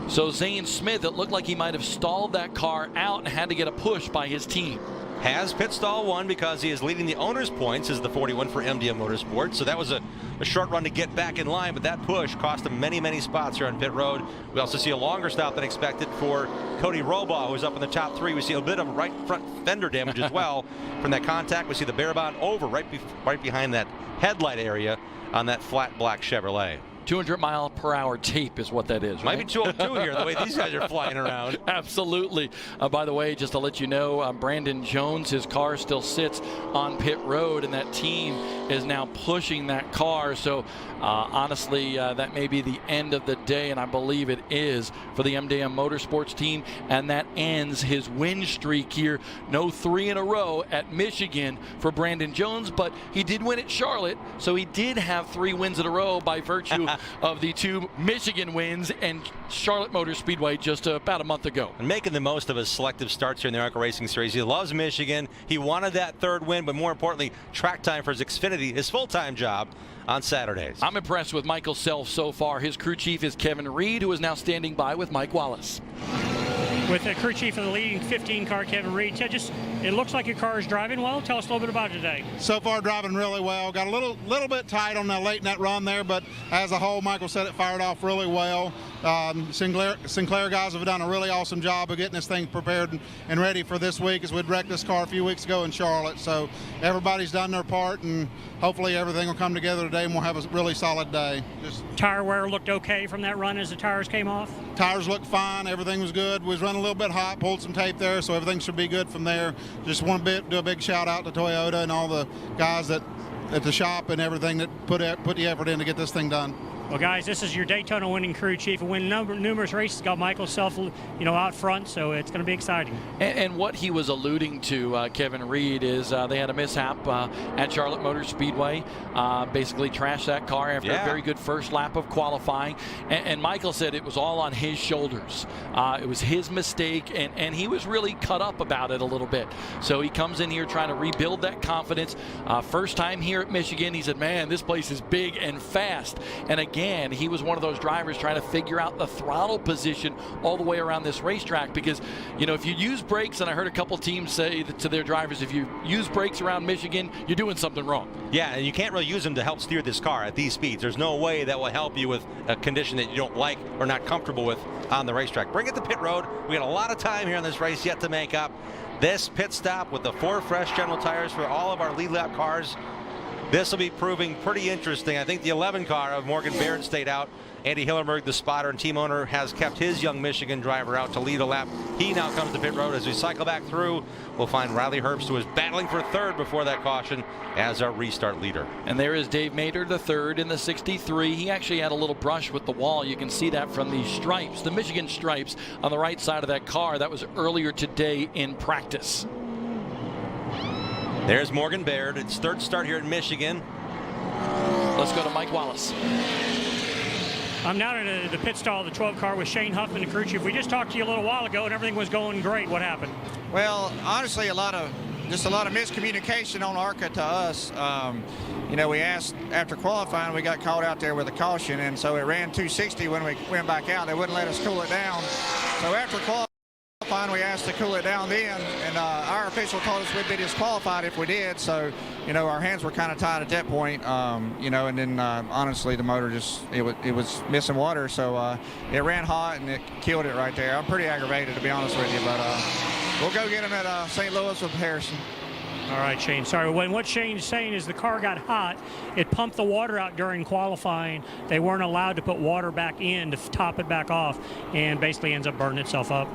So Zane Smith, it looked like he might have stalled that car out and had to get a push by his team. Has pit stall 1 because he is leading the owner's points as the 41 for MDM Motorsports. So that was a short run to get back in line, but that push cost him many, many spots here on pit road. We also see a longer stop than expected for Cody Robaugh, who's up in the top 3. We see a bit of right front fender damage as well from that contact. We see the bare bond over right behind that headlight area on that flat black Chevrolet. 200-mile-per-hour tape is what that is, right? Might be 202 here, the way these guys are flying around. Absolutely. By the way, just to let you know, Brandon Jones, his car still sits on pit road, and that team is now pushing that car. So, honestly, that may be the end of the day, and I believe it is for the MDM Motorsports team, and that ends his win streak here. No 3 in a row at Michigan for Brandon Jones, but he did win at Charlotte, so he did have 3 wins in a row by virtue of the 2 Michigan wins and Charlotte Motor Speedway just about a month ago. And making the most of his selective starts here in the ARCA Racing Series. He loves Michigan. He wanted that 3rd win, but more importantly, track time for his Xfinity, his full-time job on Saturdays. I'm impressed with Michael Self so far. His crew chief is Kevin Reed, who is now standing by with Mike Wallace. With the crew chief of the leading 15 car, Kevin Reed. It looks like your car is driving well. Tell us a little bit about it today. So far, driving really well. Got a little bit tight on the late net run there, but as a whole, Michael said it fired off really well. Sinclair guys have done a really awesome job of getting this thing prepared and ready for this week, as we'd wrecked this car a few weeks ago in Charlotte. So everybody's done their part, and hopefully everything will come together today, and we'll have a really solid day. Tire wear looked okay from that run as the tires came off? Tires looked fine. Everything was good. We was running a little bit hot, pulled some tape there, so everything should be good from there. Just want to do a big shout out to Toyota and all the guys at the shop and everything that put the effort in to get this thing done. Well, guys, this is your Daytona winning crew chief. Win numerous races, got Michael Self, out front, so it's going to be exciting. And what he was alluding to, Kevin Reed, is they had a mishap at Charlotte Motor Speedway. Basically trashed that car after a very good first lap of qualifying. And Michael said it was all on his shoulders. It was his mistake, and he was really cut up about it a little bit. So he comes in here trying to rebuild that confidence. First time here at Michigan, he said, man, this place is big and fast. And again, he was one of those drivers trying to figure out the throttle position all the way around this racetrack, because if you use brakes, and I heard a couple teams say to their drivers, if you use brakes around Michigan, you're doing something wrong. Yeah, and you can't really use them to help steer this car at these speeds. There's no way that will help you with a condition that you don't like or not comfortable with on the racetrack. Bring it to pit road. We got a lot of time here on this race yet to make up. This pit stop with the 4 fresh General tires for all of our lead lap cars, this will be proving pretty interesting. I think the 11 car of Morgan Baird stayed out. Andy Hillenberg, the spotter and team owner, has kept his young Michigan driver out to lead a lap. He now comes to pit road. As we cycle back through, we'll find Riley Herbst, who is battling for 3rd before that caution, as our restart leader. And there is Dave Mater, the 3rd in the 63. He actually had a little brush with the wall. You can see that from the stripes, the Michigan stripes on the right side of that car. That was earlier today in practice. There's Morgan Baird. It's 3rd start here in Michigan. Let's go to Mike Wallace. I'm now in the pit stall of the 12 car with Shane Huffman, the crew chief. We just talked to you a little while ago, and everything was going great. What happened? Well, honestly, a lot of miscommunication on ARCA to us. We asked after qualifying, we got caught out there with a caution, and so it ran 260 when we went back out. They wouldn't let us cool it down. So after qualifying, we asked to cool it down then, and our official told us we'd be disqualified if we did. So, our hands were kind of tied at that point. And then honestly, the motor it was missing water, so it ran hot and it killed it right there. I'm pretty aggravated, to be honest with you, but we'll go get him at St. Louis with Harrison. All right, Shane. Sorry. What Shane's saying is the car got hot. It pumped the water out during qualifying. They weren't allowed to put water back in to top it back off, and basically ends up burning itself up.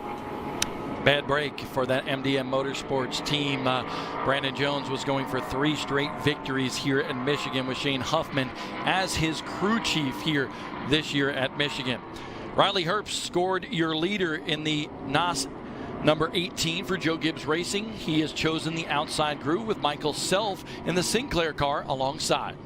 Bad break for that MDM Motorsports team. Brandon Jones was going for 3 straight victories here at Michigan with Shane Huffman as his crew chief here this year at Michigan. Riley Herbst scored your leader in the NOS number 18 for Joe Gibbs Racing. He has chosen the outside groove with Michael Self in the Sinclair car alongside.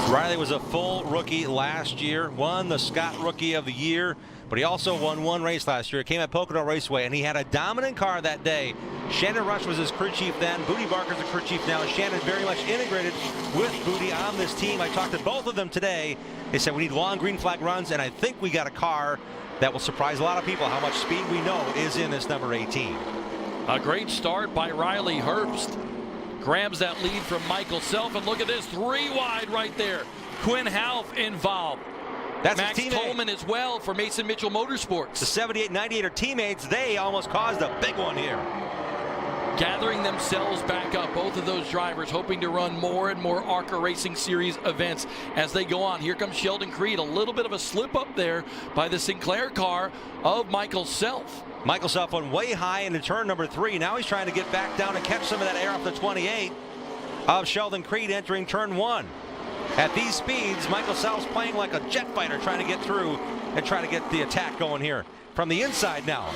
Riley was a full rookie last year, won the Scott Rookie of the Year, but he also won 1 race last year. It came at Pocono Raceway, and he had a dominant car that day. Shannon Rush was his crew chief then. Booty Barker's the crew chief now. Shannon very much integrated with Booty on this team. I talked to both of them today. They said we need long green flag runs, and I think we got a car that will surprise a lot of people how much speed we know is in this number 18. A great start by Riley Herbst. Grabs that lead from Michael Self, and look at this, 3 wide right there. Quinn Half involved. That's Max his teammate. Tolman as well for Mason Mitchell Motorsports. The 78-98 are teammates. They almost caused a big one here. Gathering themselves back up, both of those drivers hoping to run more and more ARCA Racing Series events as they go on. Here comes Sheldon Creed, a little bit of a slip up there by the Sinclair car of Michael Self. Michael Self went way high into turn number 3. Now he's trying to get back down and catch some of that air off the 28 of Sheldon Creed entering turn 1. At these speeds, Michael Self's playing like a jet fighter, trying to get through and try to get the attack going here from the inside now.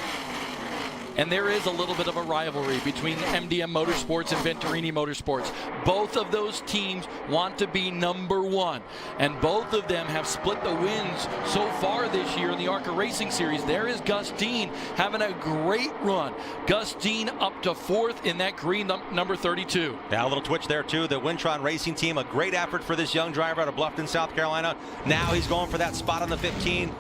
And there is a little bit of a rivalry between MDM Motorsports and Venturini Motorsports. Both of those teams want to be number 1. And both of them have split the wins so far this year in the ARCA Racing Series. There is Gus Dean having a great run. Gus Dean up to 4th in that green number 32. Now a little twitch there too. The Wintron Racing team, a great effort for this young driver out of Bluffton, South Carolina. Now he's going for that spot on the 15.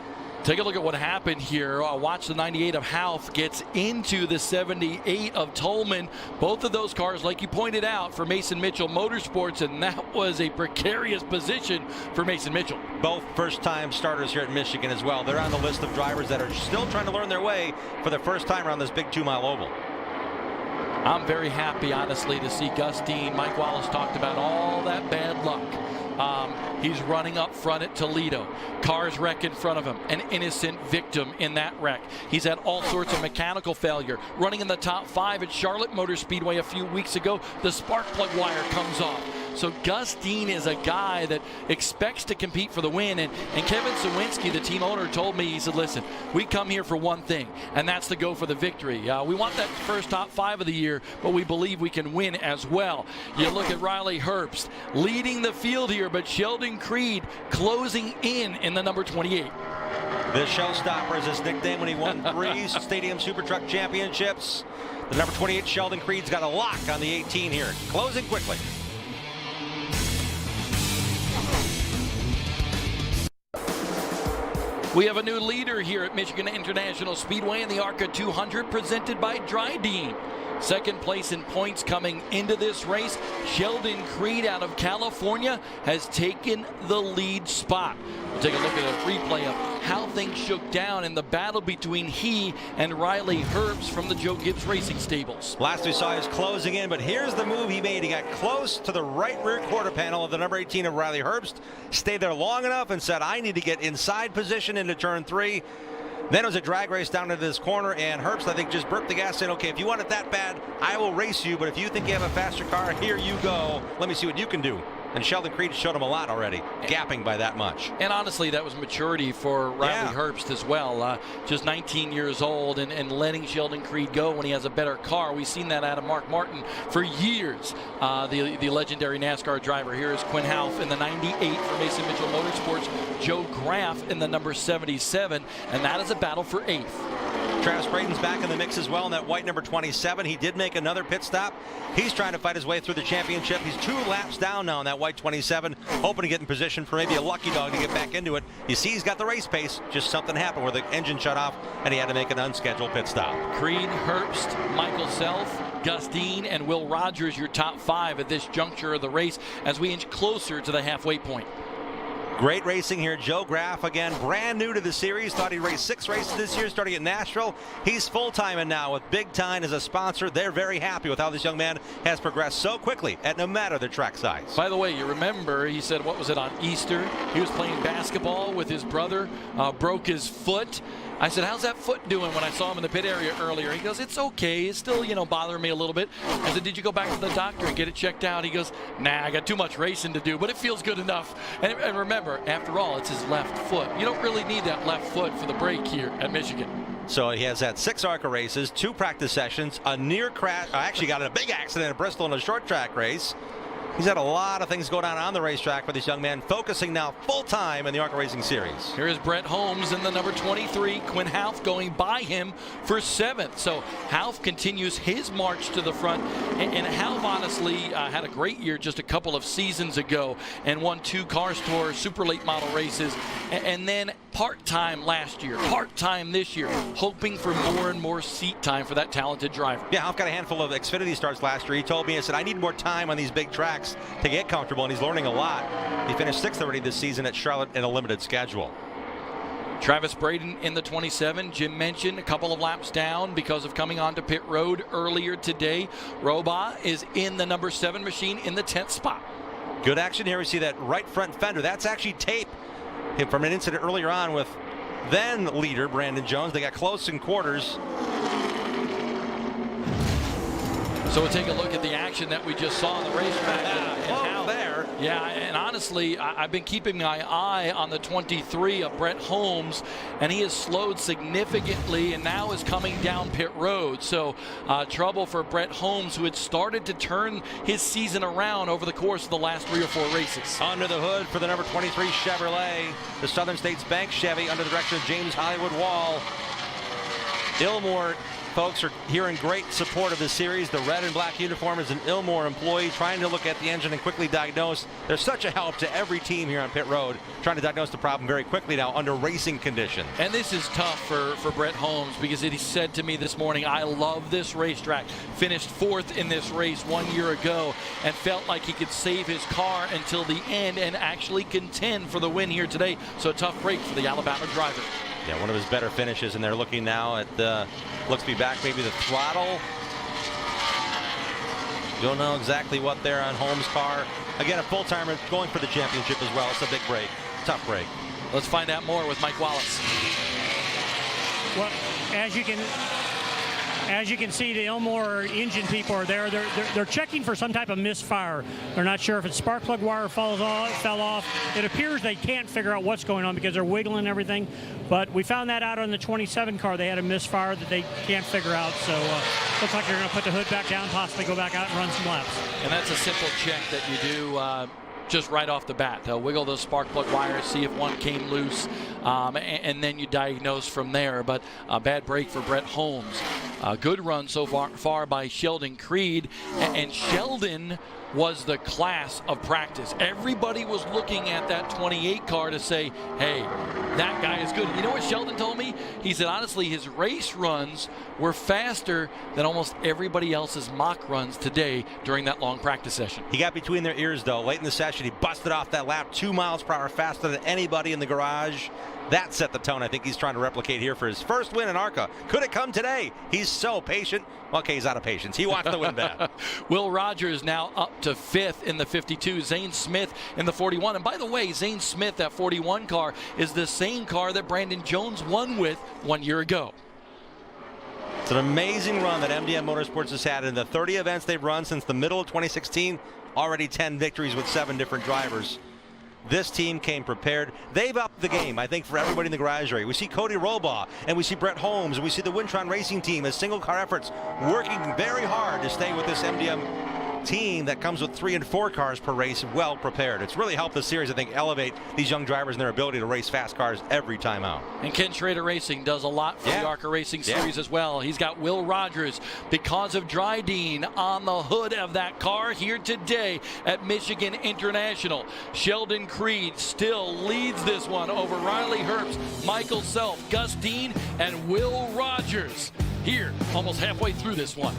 Take a look at what happened here. Watch the 98 of Houth gets into the 78 of Tolman. Both of those cars, like you pointed out, for Mason Mitchell Motorsports, and that was a precarious position for Mason Mitchell. Both first-time starters here at Michigan as well. They're on the list of drivers that are still trying to learn their way for the first time around this big 2-mile oval. I'm very happy, honestly, to see Gus Dean. Mike Wallace talked about all that bad luck. He's running up front at Toledo. Cars wreck in front of him. An innocent victim in that wreck. He's had all sorts of mechanical failure. Running in the top 5 at Charlotte Motor Speedway a few weeks ago, the spark plug wire comes off. So Gus Dean is a guy that expects to compete for the win. And Kevin Sawinski, the team owner, told me, he said, listen, we come here for one thing, and that's to go for the victory. We want that first top 5 of the year, but we believe we can win as well. You look at Riley Herbst leading the field here, but Sheldon Creed closing in the number 28. The Showstopper is his nickname when he won 3 Stadium Super Truck Championships. The number 28, Sheldon Creed's got a lock on the 18 here. Closing quickly. We have a new leader here at Michigan International Speedway in the ARCA 200 presented by Dryden. Second place in points coming into this race. Sheldon Creed out of California has taken the lead spot. We'll take a look at a replay of how things shook down in the battle between he and Riley Herbst from the Joe Gibbs Racing Stables. Last we saw is closing in, but here's the move he made. He got close to the right rear quarter panel of the number 18 of Riley Herbst, stayed there long enough and said, I need to get inside position into turn 3. Then it was a drag race down into this corner, and Herbst, I think, just burped the gas, saying, okay, if you want it that bad, I will race you, but if you think you have a faster car, here you go. Let me see what you can do. And Sheldon Creed showed him a lot already, gapping by that much. And honestly, that was maturity for Riley Herbst as well. Just 19 years old and letting Sheldon Creed go when he has a better car. We've seen that out of Mark Martin for years. The legendary NASCAR driver. Here is Quinn Half in the 98 for Mason Mitchell Motorsports. Joe Graf in the number 77. And that is a battle for 8th. Travis Braden's back in the mix as well in that white number 27. He did make another pit stop. He's trying to fight his way through the championship. He's 2 laps down now in that white 27, hoping to get in position for maybe a lucky dog to get back into it. You see he's got the race pace, just something happened where the engine shut off and he had to make an unscheduled pit stop. Creed, Herbst, Michael Self, Gus Dean, and Will Rogers, your top 5 at this juncture of the race as we inch closer to the halfway point. Great racing here. Joe Graf, again, brand new to the series. Thought he'd race 6 races this year, starting at Nashville. He's full-timing now with Big Time as a sponsor. They're very happy with how this young man has progressed so quickly at no matter the track size. By the way, you remember he said, what was it, on Easter? He was playing basketball with his brother, broke his foot. I said, how's that foot doing when I saw him in the pit area earlier? He goes, it's okay. It's still, bothering me a little bit. I said, did you go back to the doctor and get it checked out? He goes, nah, I got too much racing to do, but it feels good enough. And remember, after all, it's his left foot. You don't really need that left foot for the break here at Michigan. So he has had 6 ARCA races, 2 practice sessions, a near crash, actually got in a big accident at Bristol in a short track race. He's had a lot of things going on the racetrack for this young man, focusing now full-time in the ARCA Racing Series. Here is Brett Holmes in the number 23, Quinn Houff going by him for 7th. So Houff continues his march to the front. And Houff honestly had a great year just a couple of seasons ago and won 2 Car Store super late model races. And then part-time last year, part-time this year, hoping for more and more seat time for that talented driver. Yeah, Houff got a handful of Xfinity starts last year. He told me, I said, I need more time on these big tracks to get comfortable, and he's learning a lot. He finished 6th already this season at Charlotte in a limited schedule. Travis Braden in the 27. Jim mentioned a couple of laps down because of coming onto pit road earlier today. Roba is in the number 7 machine in the 10th spot. Good action here. We see that right front fender. That's actually tape from an incident earlier on with then leader Brandon Jones. They got close in quarters. So we'll take a look at the action that we just saw on the racetrack. And there. Yeah, and honestly, I've been keeping my eye on the 23 of Brett Holmes, and he has slowed significantly and now is coming down pit road. So trouble for Brett Holmes, who had started to turn his season around over the course of the last 3 or 4 races. Under the hood for the number 23 Chevrolet, the Southern States Bank Chevy under the direction of James Hollywood Wall. Ilmore folks are here in great support of this series. The red and black uniform is an Ilmore employee trying to look at the engine and quickly diagnose. There's such a help to every team here on pit road, trying to diagnose the problem very quickly now under racing conditions. And this is tough for Brett Holmes, because he said to me this morning, I love this racetrack. Finished 4th in this race 1 year ago and felt like he could save his car until the end and actually contend for the win here today. So a tough break for the Alabama driver. Yeah, one of his better finishes, and they're looking now at the, looks to be back maybe the throttle. Don't know exactly what there on Holmes' car. Again, a full-timer going for the championship as well. It's a big break, tough break. Let's find out more with Mike Wallace. Well, as you can see, the Ilmore engine people are there. They're checking for some type of misfire. They're not sure if it's spark plug wire fell off. It appears they can't figure out what's going on because they're wiggling everything. But we found that out on the 27 car. They had a misfire that they can't figure out. So looks like they're going to put the hood back down, possibly go back out and run some laps. And that's a simple check that you do just right off the bat. They'll wiggle those spark plug wires, see if one came loose, and then you diagnose from there. But a bad break for Brett Holmes. A good run so far by Sheldon Creed, and Sheldon was the class of practice. Everybody was looking at that 28 car to say, hey, that guy is good. You know what Sheldon told me? He said, honestly, his race runs were faster than almost everybody else's mock runs today during that long practice session. He got between their ears, though. Late in the session, he busted off that lap 2 miles per hour faster than anybody in the garage. That set the tone I think he's trying to replicate here for his first win in ARCA. Could it come today? He's so patient. Okay, he's out of patience. He wants to win bad. Will Rogers now up to 5th in the 52. Zane Smith in the 41. And by the way, Zane Smith, that 41 car, is the same car that Brandon Jones won with 1 year ago. It's an amazing run that MDM Motorsports has had in the 30 events they've run since the middle of 2016. Already 10 victories with 7 different drivers. This team came prepared. They've upped the game, I think, for everybody in the garage area. We see Cody Robaugh, and we see Brett Holmes, and we see the Wintron Racing team as single car efforts working very hard to stay with this MDM team that comes with 3 and 4 cars per race, well prepared. It's really helped the series, I think, elevate these young drivers and their ability to race fast cars every time out. And Ken Schrader Racing does a lot for the ARCA Racing Series as well. He's got Will Rogers, because of Dryden, on the hood of that car here today at Michigan International. Sheldon Creed still leads this one over Riley Herbst, Michael Self, Gus Dean, and Will Rogers here almost halfway through this one.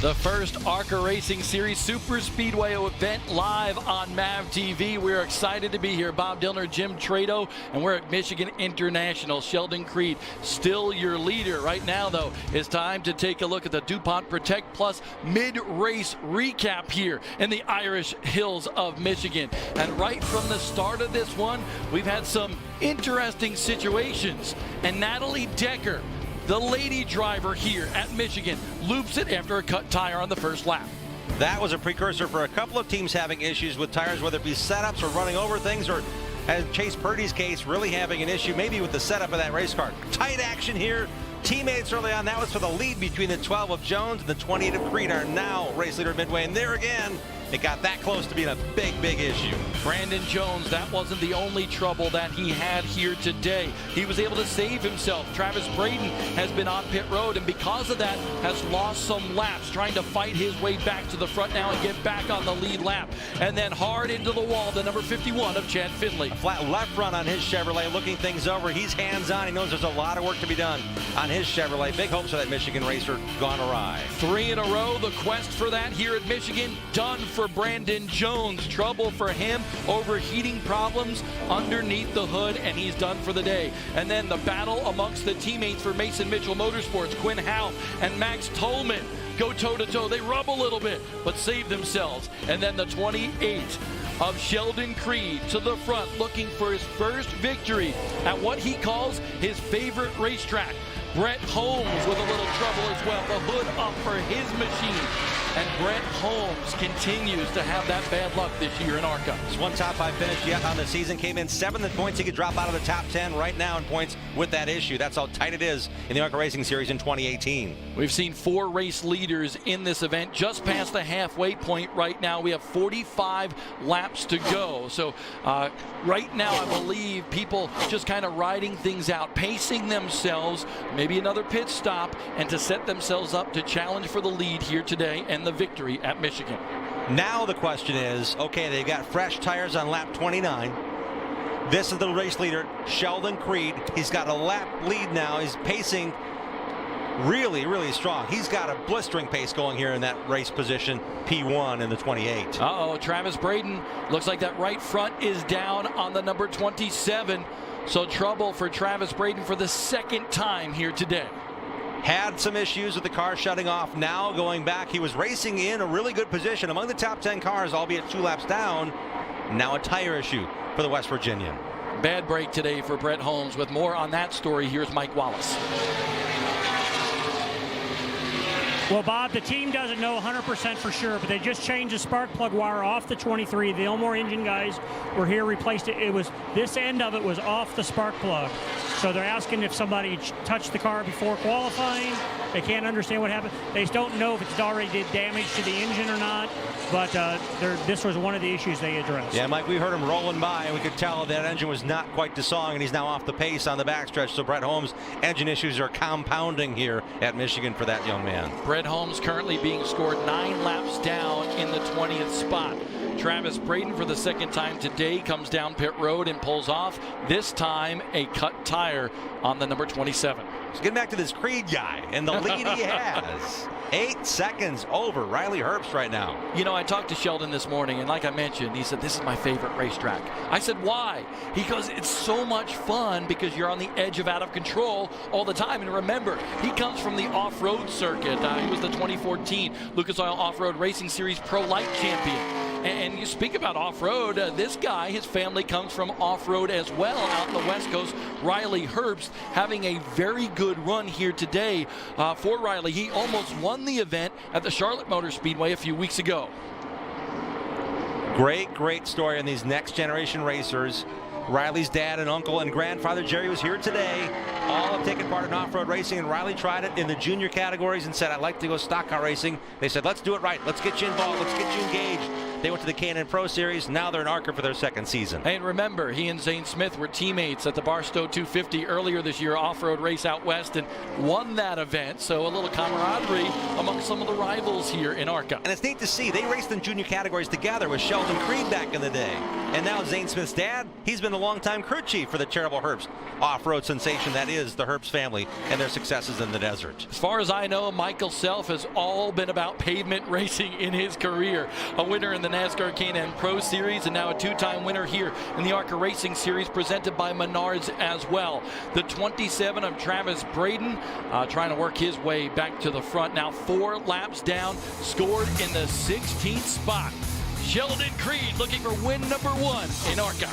The first ARCA Racing Series Super Speedway event live on MAV TV. We're excited to be here. Bob Dillner, Jim Trado, and we're at Michigan International. Sheldon Creed, still your leader. Right now, though, it's time to take a look at the Dupont Protect Plus mid-race recap here in the Irish Hills of Michigan. And right from the start of this one, we've had some interesting situations. And Natalie Decker, the lady driver here at Michigan, loops it after a cut tire on the first lap. That was a precursor for a couple of teams having issues with tires, whether it be setups or running over things, or as Chase Purdy's case, really having an issue maybe with the setup of that race car. Tight action here. Teammates early on. That was for the lead between the 12 of Jones and the 28 of Creed, are now race leader midway. And there again, it got that close to being a big issue. Brandon Jones, that wasn't the only trouble that he had here today. He was able to save himself. Travis Braden has been on pit road, and because of that has lost some laps, trying to fight his way back to the front now and get back on the lead lap. And then hard into the wall, the number 51 of Chad Finley. A flat left run on his Chevrolet, looking things over. He's hands-on. He knows there's a lot of work to be done on his Chevrolet. Big hopes for that Michigan racer gone awry. 3 in a row. The quest for that here at Michigan done for Brandon Jones. Trouble for him, overheating problems underneath the hood, and he's done for the day. And then the battle amongst the teammates for Mason Mitchell Motorsports, Quinn Howe and Max Tolman, go toe-to-toe. They rub a little bit, but save themselves. And then the 28 of Sheldon Creed to the front, looking for his first victory at what he calls his favorite racetrack. Brett Holmes with a little trouble as well. The hood up for his machine. And Brett Holmes continues to have that bad luck this year in ARCA. His one top 5 finish yet on the season, came in 7th in points. He could drop out of the top 10 right now in points with that issue. That's how tight it is in the ARCA Racing Series in 2018. We've seen 4 race leaders in this event, just past the halfway point right now. We have 45 laps to go. So right now, I believe people just kind of riding things out, pacing themselves, maybe another pit stop, and to set themselves up to challenge for the lead here today and the victory at Michigan. Now the question is, okay, they've got fresh tires on lap 29. This is the race leader, Sheldon Creed. He's got a lap lead now. He's pacing really strong. He's got a blistering pace going here in that race position, P1 in the 28. Uh-oh, Travis Braden, looks like that right front is down on the number 27. So trouble for Travis Braden for the second time here today. Had some issues with the car shutting off. Now going back, he was racing in a really good position among the top 10 cars, albeit 2 laps down. Now a tire issue for the West Virginian. Bad break today for Brett Holmes. With more on that story, here's Mike Wallace. Well, Bob, the team doesn't know 100% for sure, but they just changed the spark plug wire off the 23. The Elmore engine guys were here, replaced it. It was, this end of it was off the spark plug. So they're asking if somebody touched the car before qualifying. They can't understand what happened. They don't know if it's already did damage to the engine or not, but this was one of the issues they addressed. Yeah, Mike, we heard him rolling by, and we could tell that engine was not quite to song, and he's now off the pace on the backstretch. So Brett Holmes' engine issues are compounding here at Michigan for that young man. Brett Holmes currently being scored 9 laps down in the 20th spot. Travis Braden, for the second time today, comes down pit road and pulls off. This time a cut tire on the number 27. Let's get back to this Creed guy and the lead he has. 8 seconds over Riley Herbst right now. You know, I talked to Sheldon this morning, and like I mentioned, he said, this is my favorite racetrack. I said, why? He goes, it's so much fun because you're on the edge of out of control all the time. And remember, he comes from the off-road circuit. He was the 2014 Lucas Oil Off-Road Racing Series Pro Light champion. And you speak about off-road, this guy, his family comes from off-road as well out in the West Coast. Riley Herbst having a very good run here today for Riley. He almost won the event at the Charlotte Motor Speedway a few weeks ago. Great story on these next generation racers. Riley's dad and uncle and grandfather Jerry was here today. All have taken part in off-road racing, and Riley tried it in the junior categories and said, I'd like to go stock car racing. They said, let's do it right. Let's get you involved. Let's get you engaged. They went to the K&N Pro Series. Now they're in ARCA for their second season. And remember, he and Zane Smith were teammates at the Barstow 250 earlier this year, off-road race out west, and won that event. So a little camaraderie among some of the rivals here in ARCA. And it's neat to see. They raced in junior categories together with Sheldon Creed back in the day. And now Zane Smith's dad, he's been the longtime crew chief for the Terrible Herbst off-road sensation that is the Herbst family and their successes in the desert. As far as I know, Michael Self has all been about pavement racing in his career. A winner in the NASCAR K&N Pro Series and now a two-time winner here in the ARCA Racing Series presented by Menards as well. The 27 of Travis Braden trying to work his way back to the front. Now 4 laps down, scored in the 16th spot. Sheldon Creed looking for win number 1 in ARCA.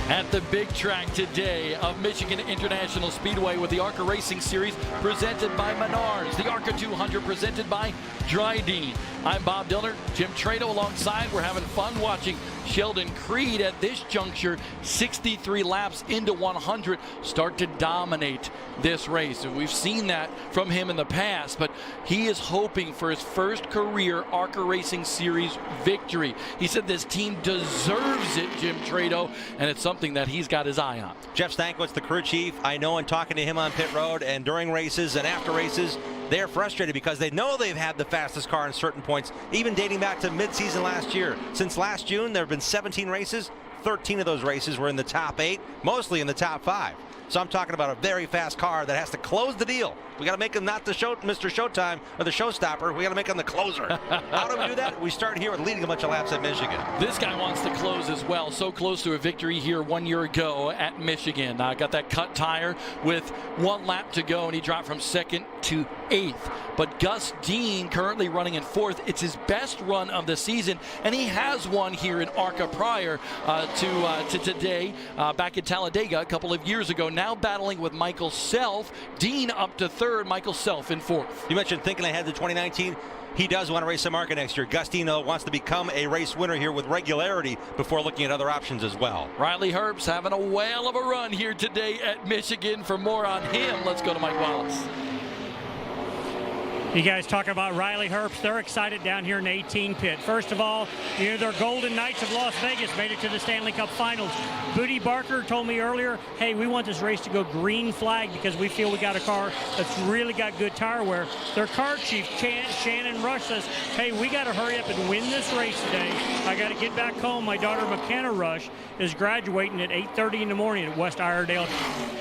At the big track today of Michigan International Speedway with the ARCA Racing Series presented by Menards. The ARCA 200 presented by Dryden. I'm Bob Dillner, Jim Trado alongside. We're having fun watching Sheldon Creed at this juncture, 63 laps into 100, start to dominate this race. And we've seen that from him in the past, but he is hoping for his first career ARCA Racing Series victory. He said this team deserves it, Jim Trado, and it's something that he's got his eye on. Jeff Stankiewicz, the crew chief, I know in talking to him on pit road and during races and after races, they're frustrated because they know they've had the fastest car in certain points, even dating back to mid-season last year. Since last June, there have been 17 races. 13 of those races were in the top 8, mostly in the top 5. So I'm talking about a very fast car that has to close the deal. We got to make him not the Mr. Showtime or the showstopper. We got to make him the closer. How do we do that? We start here with leading a bunch of laps at Michigan. This guy wants to close as well. So close to a victory here 1 year ago at Michigan. Got that cut tire with 1 lap to go, and he dropped from 2nd to 8th. But Gus Dean currently running in 4th. It's his best run of the season, and he has won here in ARCA prior to today, back in Talladega a couple of years ago. Now battling with Michael Self. Dean up to 3rd, Michael Self in 4th. You mentioned thinking ahead to 2019. He does want to race some ARCA next year. Gus Dean wants to become a race winner here with regularity before looking at other options as well. Riley Herbst having a whale of a run here today at Michigan. For more on him, let's go to Mike Wallace. You guys talk about Riley Herbst. They're excited down here in the 18 pit. First of all, their Golden Knights of Las Vegas made it to the Stanley Cup Finals. Booty Barker told me earlier, hey, we want this race to go green flag because we feel we got a car that's really got good tire wear. Their car chief, Shannon Rush, says, hey, we got to hurry up and win this race today. I got to get back home. My daughter, McKenna Rush, is graduating at 8:30 in the morning at West Iredale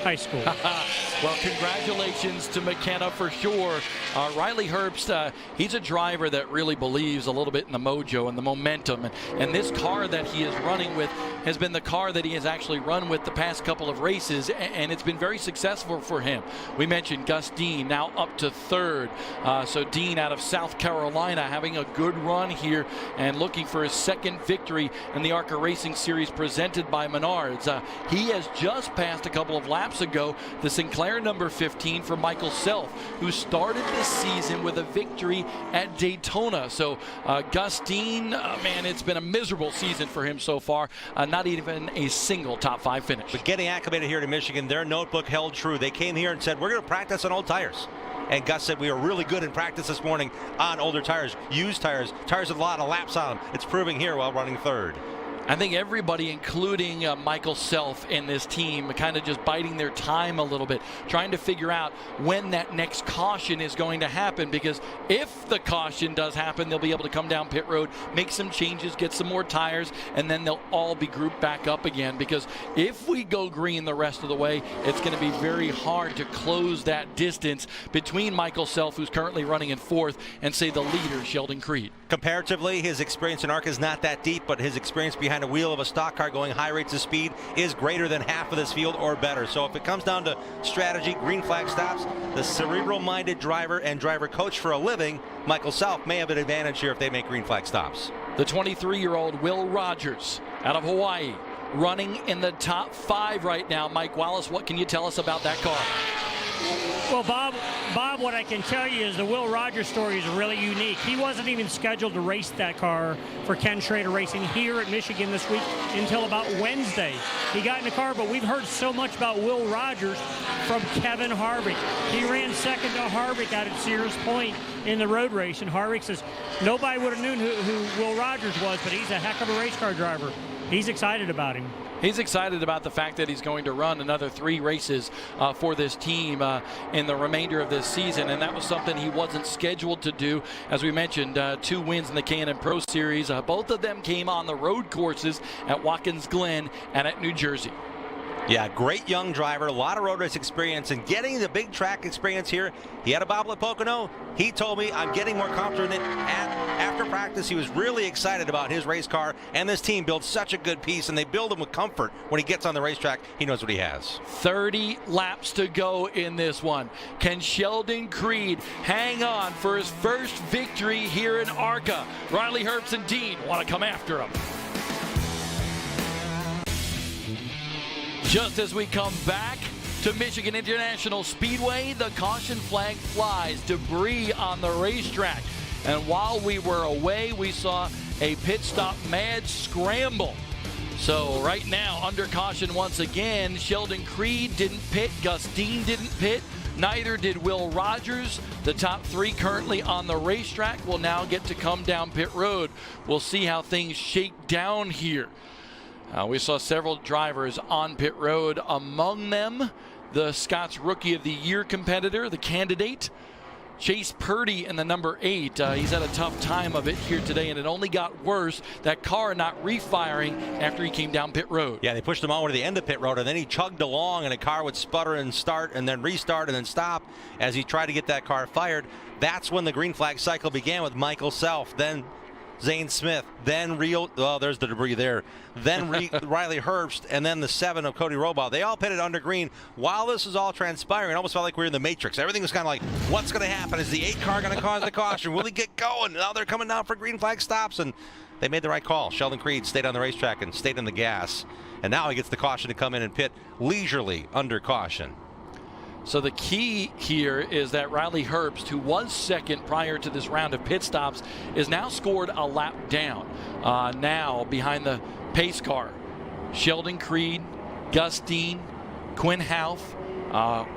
High School. Well, congratulations to McKenna for sure. Riley Herbst, he's a driver that really believes a little bit in the mojo and the momentum. And this car that he is running with has been the car that he has actually run with the past couple of races, and it's been very successful for him. We mentioned Gus Dean now up to 3rd. So Dean out of South Carolina having a good run here and looking for his 2nd victory in the ARCA Racing Series presented by Menards. He has just passed a couple of laps ago the Sinclair number 15 for Michael Self, who started this season with a victory at Daytona. So Gus Dean, man, it's been a miserable season for him so far. Not even a single top 5 finish. But getting acclimated here to Michigan, their notebook held true. They came here and said, we're going to practice on old tires. And Gus said, we are really good in practice this morning on older tires, used tires, tires with a lot of laps on them. It's proving here while running 3rd. I think everybody, including Michael Self in this team, kind of just biding their time a little bit, trying to figure out when that next caution is going to happen, because if the caution does happen, they'll be able to come down pit road, make some changes, get some more tires, and then they'll all be grouped back up again, because if we go green the rest of the way, it's going to be very hard to close that distance between Michael Self, who's currently running in 4th, and say the leader, Sheldon Creed. Comparatively, his experience in ARCA is not that deep, but his experience behind a wheel of a stock car going high rates of speed is greater than half of this field or better. So if it comes down to strategy, green flag stops, the cerebral-minded driver and driver coach for a living, Michael Self, may have an advantage here if they make green flag stops. The 23-year-old Will Rogers out of Hawaii running in the top 5 right now. Mike Wallace, what can you tell us about that car? Well, Bob, what I can tell you is the Will Rogers story is really unique. He wasn't even scheduled to race that car for Ken Schrader Racing here at Michigan this week until about Wednesday. He got in the car, but we've heard so much about Will Rogers from Kevin Harvick. He ran second to Harvick out at Sears Point in the road race, and Harvick says nobody would have known who Will Rogers was, but he's a heck of a race car driver. He's excited about him. He's excited about the fact that he's going to run another 3 races for this team in the remainder of this season, and that was something he wasn't scheduled to do. As we mentioned, 2 wins in the K&N Pro Series. Both of them came on the road courses at Watkins Glen and at New Jersey. Yeah, great young driver, a lot of road race experience, and getting the big track experience here. He had a bobble at Pocono. He told me, I'm getting more confident after practice. He was really excited about his race car, and this team builds such a good piece, and they build him with comfort. When he gets on the racetrack, he knows what he has. 30 laps to go in this one. Can Sheldon Creed hang on for his first victory here in ARCA? Riley Herbst and Dean want to come after him. Just as we come back to Michigan International Speedway, the caution flag flies. Debris on the racetrack. And while we were away, we saw a pit stop mad scramble. So right now, under caution once again, Sheldon Creed didn't pit, Gus Dean didn't pit, neither did Will Rogers. The top 3 currently on the racetrack will now get to come down pit road. We'll see how things shake down here. We saw several drivers on pit road, among them the Scott's Rookie of the Year competitor, the candidate, Chase Purdy in the number 8. He's had a tough time of it here today, and it only got worse, that car not refiring after he came down pit road. Yeah, they pushed him all the way to the end of pit road, and then he chugged along, and a car would sputter and start and then restart and then stop as he tried to get that car fired. That's when the green flag cycle began with Michael Self, then Zane Smith, then there's the debris there. Then Riley Herbst, and then the 7 of Cody Robaugh. They all pitted under green. While this was all transpiring, it almost felt like we were in the Matrix. Everything was kind of like, what's going to happen? Is the 8 car going to cause the caution? Will he get going? Now they're coming down for green flag stops, and they made the right call. Sheldon Creed stayed on the racetrack and stayed in the gas, and now he gets the caution to come in and pit leisurely under caution. So the key here is that Riley Herbst, who was second prior to this round of pit stops, is now scored a lap down. Now behind the pace car, Sheldon Creed, Gus Dean, Quinn Houff,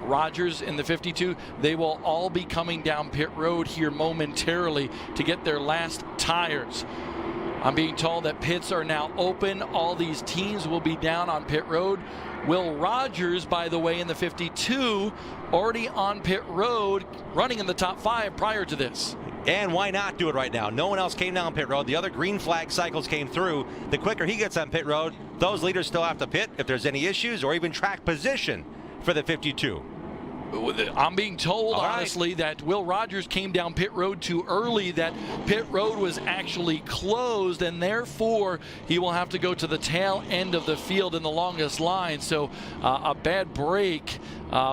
Rogers in the 52, they will all be coming down pit road here momentarily to get their last tires. I'm being told that pits are now open. All these teams will be down on pit road. Will Rogers, by the way, in the 52, already on pit road, running in the top 5 prior to this. And why not do it right now? No one else came down pit road. The other green flag cycles came through. The quicker he gets on pit road, those leaders still have to pit if there's any issues or even track position for the 52. I'm being told, honestly, that Will Rogers came down pit road too early, that pit road was actually closed, and therefore he will have to go to the tail end of the field in the longest line. So a bad break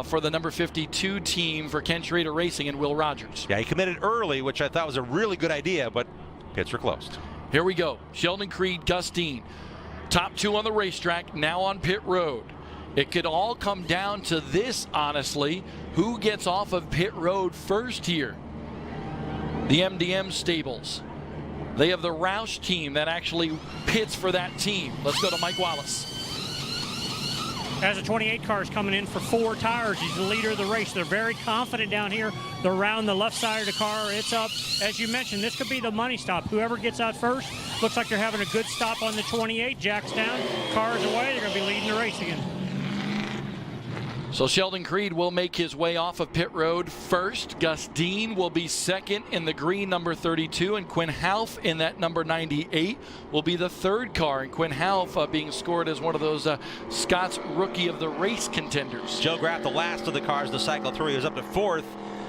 for the number 52 team for Ken Schrader Racing and Will Rogers. Yeah, he committed early, which I thought was a really good idea, but pits were closed. Here we go. Sheldon Creed, Gus Dean, top 2 on the racetrack, now on pit road. It could all come down to this, honestly. Who gets off of pit road first here? The MDM stables. They have the Roush team that actually pits for that team. Let's go to Mike Wallace. As a 28 car is coming in for 4 tires, he's the leader of the race. They're very confident down here. They're around the left side of the car. It's up. As you mentioned, this could be the money stop. Whoever gets out first, looks like they're having a good stop on the 28. Jack's down, car's away. They're going to be leading the race again. So Sheldon Creed will make his way off of pit road first. Gus Dean will be second in the green number 32, and Quinn Houff in that number 98 will be the 3rd car. And Quinn Houff being scored as one of those Scott's Rookie of the Race contenders. Joe Graf, the last of the cars to cycle through, he was up to 4th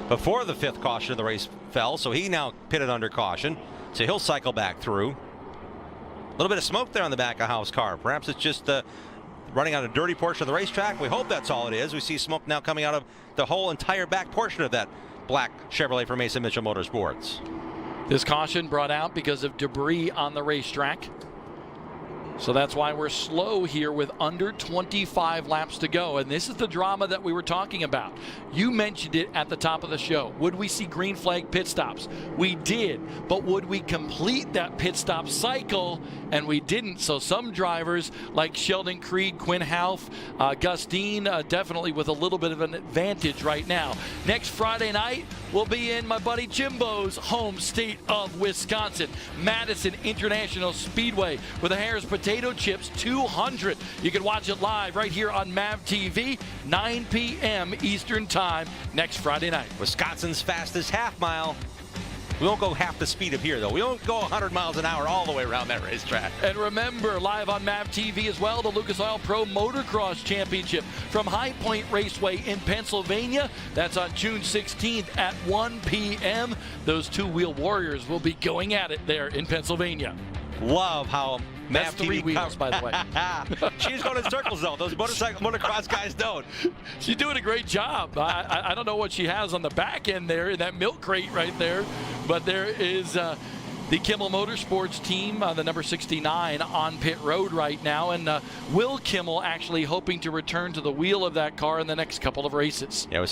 before the 5th caution of the race fell, so he now pitted under caution. So he'll cycle back through. A little bit of smoke there on the back of Houff's car. Perhaps it's just running on a dirty portion of the racetrack. We hope that's all it is. We see smoke now coming out of the whole entire back portion of that black Chevrolet from Mason Mitchell Motorsports. This caution brought out because of debris on the racetrack. So that's why we're slow here with under 25 laps to go. And this is the drama that we were talking about. You mentioned it at the top of the show. Would we see green flag pit stops? We did. But would we complete that pit stop cycle? And we didn't. So some drivers like Sheldon Creed, Quinn Houff, Gus Dean, definitely with a little bit of an advantage right now. Next Friday night, we'll be in my buddy Jimbo's home state of Wisconsin, Madison International Speedway with the Harris Potato Chips 200. You can watch it live right here on MAV TV, 9 p.m. Eastern Time next Friday night. Wisconsin's fastest half mile. We won't go half the speed of here, though. We won't go 100 miles an hour all the way around that racetrack. And remember, live on MAV TV as well, the Lucas Oil Pro Motocross Championship from High Point Raceway in Pennsylvania. That's on June 16th at 1 p.m. Those two-wheel warriors will be going at it there in Pennsylvania. Love how That's MAV 3 TV wheels, by the way. She's going in circles, though. Those motocross guys don't. She's doing a great job. I don't know what she has on the back end there in that milk crate right there, but there is the Kimmel Motorsports team, the number 69, on pit road right now, and Will Kimmel actually hoping to return to the wheel of that car in the next couple of races. Yeah, we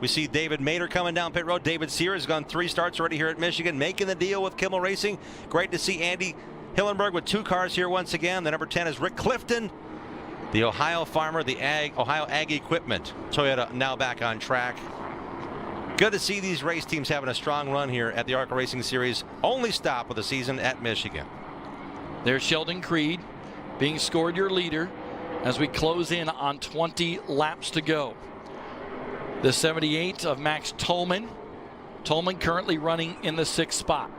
see David Mader coming down pit road. David Sear has gone 3 starts already here at Michigan, making the deal with Kimmel Racing. Great to see Andy Hillenberg with 2 cars here once again. The number 10 is Rick Clifton, the Ohio farmer, the Ohio Ag Equipment. Toyota now back on track. Good to see these race teams having a strong run here at the ARCA Racing Series. Only stop of the season at Michigan. There's Sheldon Creed being scored your leader as we close in on 20 laps to go. The 78 of Max Tolman. Tolman currently running in the 6th spot.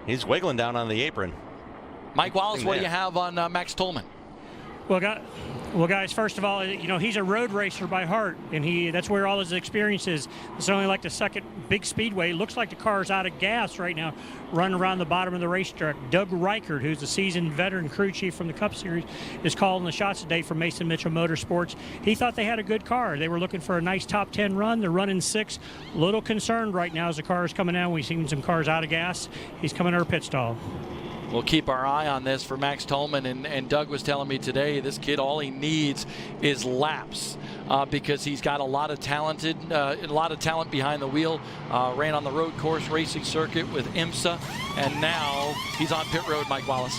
He's wiggling down on the apron. Mike Wallace, what do you have on Max Tolman? Well, guys, first of all, you know, he's a road racer by heart, and that's where all his experience is. It's only like the second big speedway. Looks like the car's out of gas right now, running around the bottom of the racetrack. Doug Reichert, who's a seasoned veteran crew chief from the Cup Series, is calling the shots today for Mason Mitchell Motorsports. He thought they had a good car. They were looking for a nice top 10 run. They're running 6. A little concerned right now as the car is coming out. We've seen some cars out of gas. He's coming to our pit stall. We'll keep our eye on this for Max Tolman, and Doug was telling me today this kid, all he needs is laps because he's got a lot of talent behind the wheel. Ran on the road course racing circuit with IMSA, and now he's on pit road. Mike Wallace.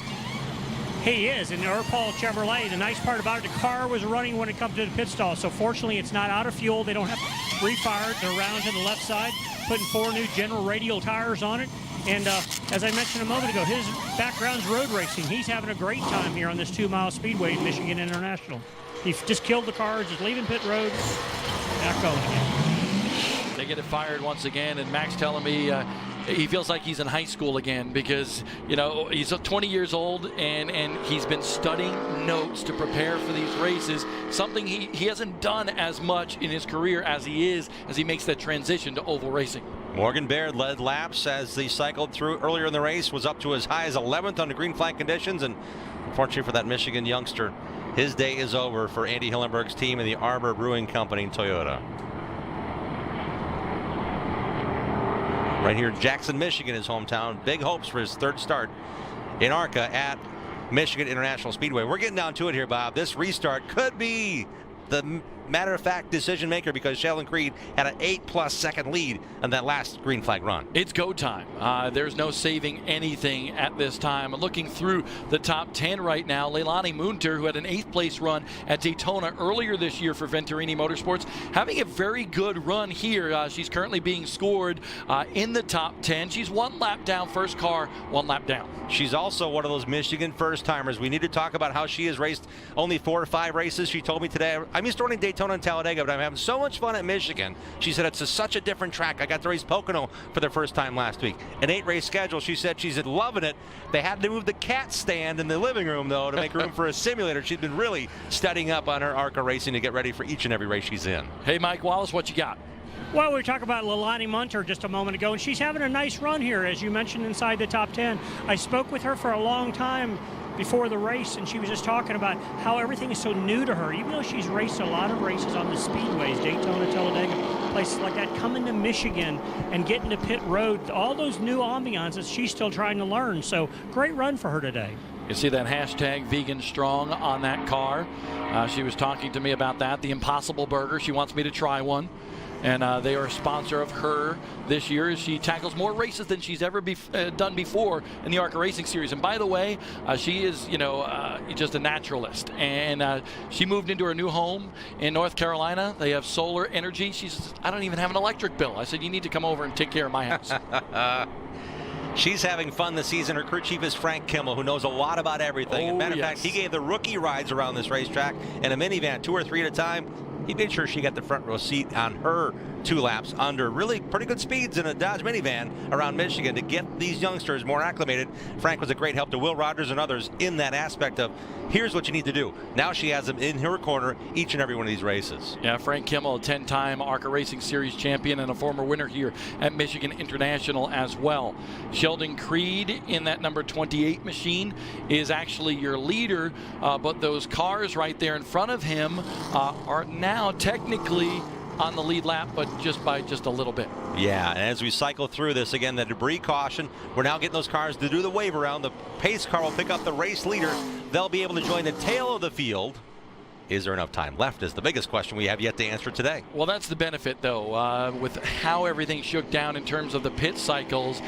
He is, and Paul Chevrolet, the nice part about it, the car was running when it comes to the pit stall, so fortunately it's not out of fuel. They don't have to refire it. They're around to the left side, putting 4 new General Radial tires on it. And as I mentioned a moment ago, his background's road racing. He's having a great time here on this 2-mile speedway in Michigan International. He just killed the car, just leaving pit road, back going again. They get it fired once again, and Max telling me he feels like he's in high school again because, you know, he's 20 years old and he's been studying notes to prepare for these races, something he hasn't done as much in his career as he makes that transition to oval racing. Morgan Baird led laps as they cycled through earlier in the race, was up to as high as 11th under green flag conditions, and unfortunately for that Michigan youngster, his day is over for Andy Hillenberg's team in the Arbor Brewing Company Toyota. Right here, Jackson, Michigan, his hometown. Big hopes for his 3rd start in ARCA at Michigan International Speedway. We're getting down to it here, Bob. This restart could be the matter-of-fact decision maker because Sheldon Creed had an 8+ second lead on that last green flag run. It's go time. There's no saving anything at this time. Looking through the top 10 right now, Leilani Munter, who had an 8th place run at Daytona earlier this year for Venturini Motorsports, having a very good run here. She's currently being scored in the top 10. She's 1 lap down, first car, 1 lap down. She's also one of those Michigan first-timers. We need to talk about how she has raced only 4 or 5 races. She told me today, I'm used to running Daytona and Talladega, but I'm having so much fun at Michigan. She said it's such a different track. I got to race Pocono for the first time last week. An 8-race schedule. She said she's loving it. They had to move the cat stand in the living room, though, to make room for a simulator. She's been really studying up on her ARCA racing to get ready for each and every race she's in. Hey, Mike Wallace, what you got? Well, we were talking about Leilani Munter just a moment ago, and she's having a nice run here, as you mentioned, inside the top 10. I spoke with her for a long time before the race, and she was just talking about how everything is so new to her. Even though she's raced a lot of races on the speedways, Daytona, Talladega, places like that, coming to Michigan and getting to pit road, all those new ambiances, she's still trying to learn. So great run for her today. You see that hashtag Vegan Strong on that car. She was talking to me about that, the Impossible Burger. She wants me to try one. And they are a sponsor of her this year as she tackles more races than she's ever done before in the ARCA Racing Series. And by the way, she is, just a naturalist. And she moved into her new home in North Carolina. They have solar energy. She says, I don't even have an electric bill. I said, you need to come over and take care of my house. She's having fun this season. Her crew chief is Frank Kimmel, who knows a lot about everything. As a matter of fact, he gave the rookie rides around this racetrack in a minivan, 2 or 3 at a time. He made sure she got the front row seat on her 2 laps under really pretty good speeds in a Dodge minivan around Michigan to get these youngsters more acclimated. Frank was a great help to Will Rogers and others in that aspect of, here's what you need to do. Now she has them in her corner each and every one of these races. Yeah, Frank Kimmel, a 10-time ARCA Racing Series champion and a former winner here at Michigan International as well. Sheldon Creed in that number 28 machine is actually your leader, but those cars right there in front of him are now technically on the lead lap, but just by a little bit. Yeah, and as we cycle through this, again, the debris caution, we're now getting those cars to do the wave around. The pace car will pick up the race leader. They'll be able to join the tail of the field. Is there enough time left is the biggest question we have yet to answer today. Well, that's the benefit, though. With how everything shook down in terms of the pit cycles,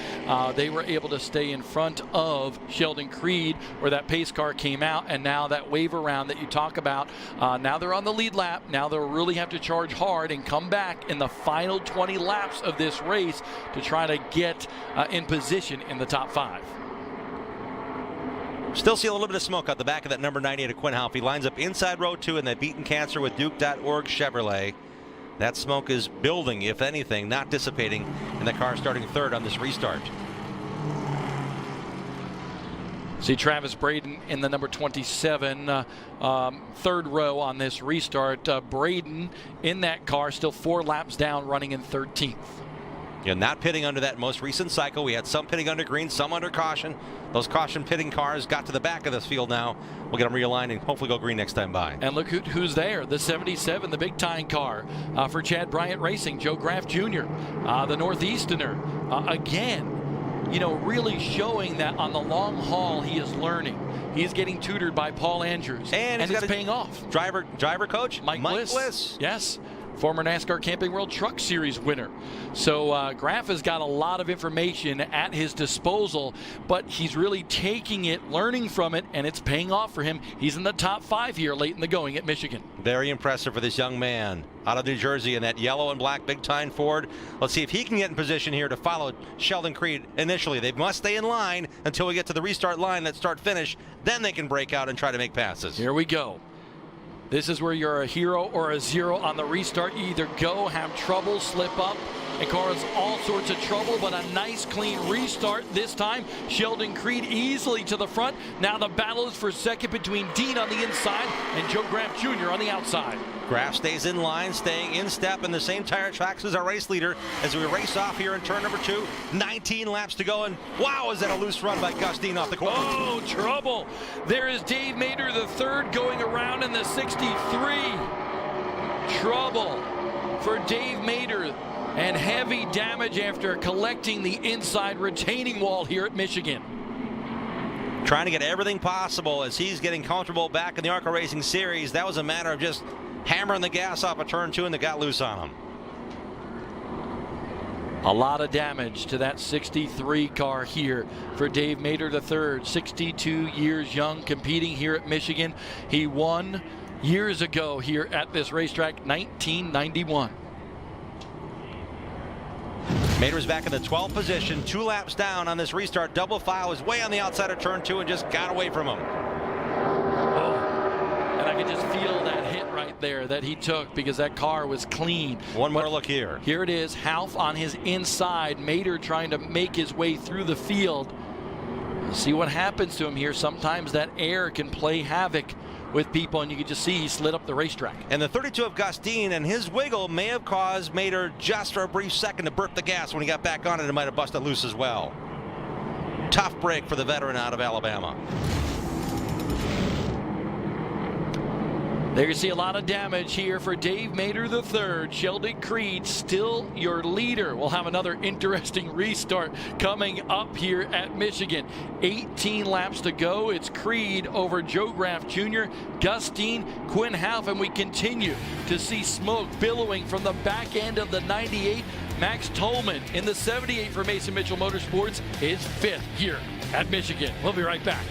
they were able to stay in front of Sheldon Creed where that pace car came out, and now that wave around that you talk about, now they're on the lead lap. Now they'll really have to charge hard and come back in the final 20 laps of this race to try to get in position in the top 5. Still see a little bit of smoke out the back of that number 98 of Quinn Half. He lines up inside row 2 in that beaten cancer with Duke.org Chevrolet. That smoke is building, if anything, not dissipating, and the car starting 3rd on this restart. See Travis Braden in the number 27, 3rd row on this restart. Braden in that car, still 4 laps down, running in 13th. You're not pitting under that most recent cycle. We had some pitting under green, some under caution. Those caution pitting cars got to the back of this field now. We'll get them realigned and hopefully go green next time by. And look who's there. The 77, the big time car for Chad Bryant Racing, Joe Graf Jr., the Northeasterner. Again, really showing that on the long haul he is learning. He's getting tutored by Paul Andrews. And it's paying off. Driver coach? Mike Bliss. Yes. Former NASCAR Camping World Truck Series winner. So Graf has got a lot of information at his disposal, but he's really taking it, learning from it, and it's paying off for him. He's in the top 5 here late in the going at Michigan. Very impressive for this young man out of New Jersey in that yellow and black big time Ford. Let's see if he can get in position here to follow Sheldon Creed initially. They must stay in line until we get to the restart line, that start finish. Then they can break out and try to make passes. Here we go. This is where you're a hero or a zero on the restart. You either go, have trouble, slip up, and cause all sorts of trouble, but a nice clean restart this time. Sheldon Creed easily to the front. Now the battle is for second between Dean on the inside and Joe Graf Jr. on the outside. Graf stays in line, staying in step in the same tire tracks as our race leader as we race off here in turn number 2. 19 laps to go, and wow, is that a loose run by Gus Dean off the corner. Oh, trouble. There is Dave Mader, the 3rd, going around in the 63. Trouble for Dave Mader, and heavy damage after collecting the inside retaining wall here at Michigan. Trying to get everything possible as he's getting comfortable back in the ARCA Racing Series. That was a matter of just hammering the gas off of turn 2, and they got loose on him. A lot of damage to that 63 car here for Dave Mader III, 62 years young, competing here at Michigan. He won years ago here at this racetrack, 1991. Mader's back in the 12th position, 2 laps down on this restart. Double file was way on the outside of turn 2 and just got away from him. And I could just feel that hit right there that he took because that car was clean. One more look here. Here it is, Half on his inside. Mader trying to make his way through the field. See what happens to him here. Sometimes that air can play havoc with people, and you can just see he slid up the racetrack. And the 32 of Gus Dean and his wiggle may have caused Mader just for a brief second to burp the gas. When he got back on it, it might have busted loose as well. Tough break for the veteran out of Alabama. There you see a lot of damage here for Dave Mader III. Sheldon Creed still your leader. We'll have another interesting restart coming up here at Michigan. 18 laps to go. It's Creed over Joe Graf Jr., Gustine, Quinn Half, and we continue to see smoke billowing from the back end of the 98. Max Tolman in the 78 for Mason Mitchell Motorsports is 5th here at Michigan. We'll be right back.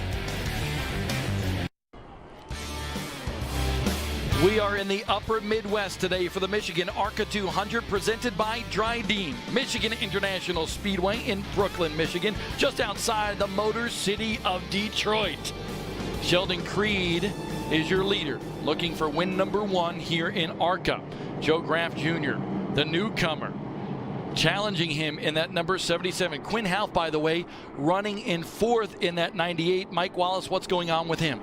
We are in the upper Midwest today for the Michigan ARCA 200 presented by Dryden, Michigan International Speedway in Brooklyn, Michigan, just outside the Motor City of Detroit. Sheldon Creed is your leader, looking for win number 1 here in ARCA. Joe Graf Jr., the newcomer, challenging him in that number 77. Quinn Half, by the way, running in 4th in that 98. Mike Wallace, what's going on with him?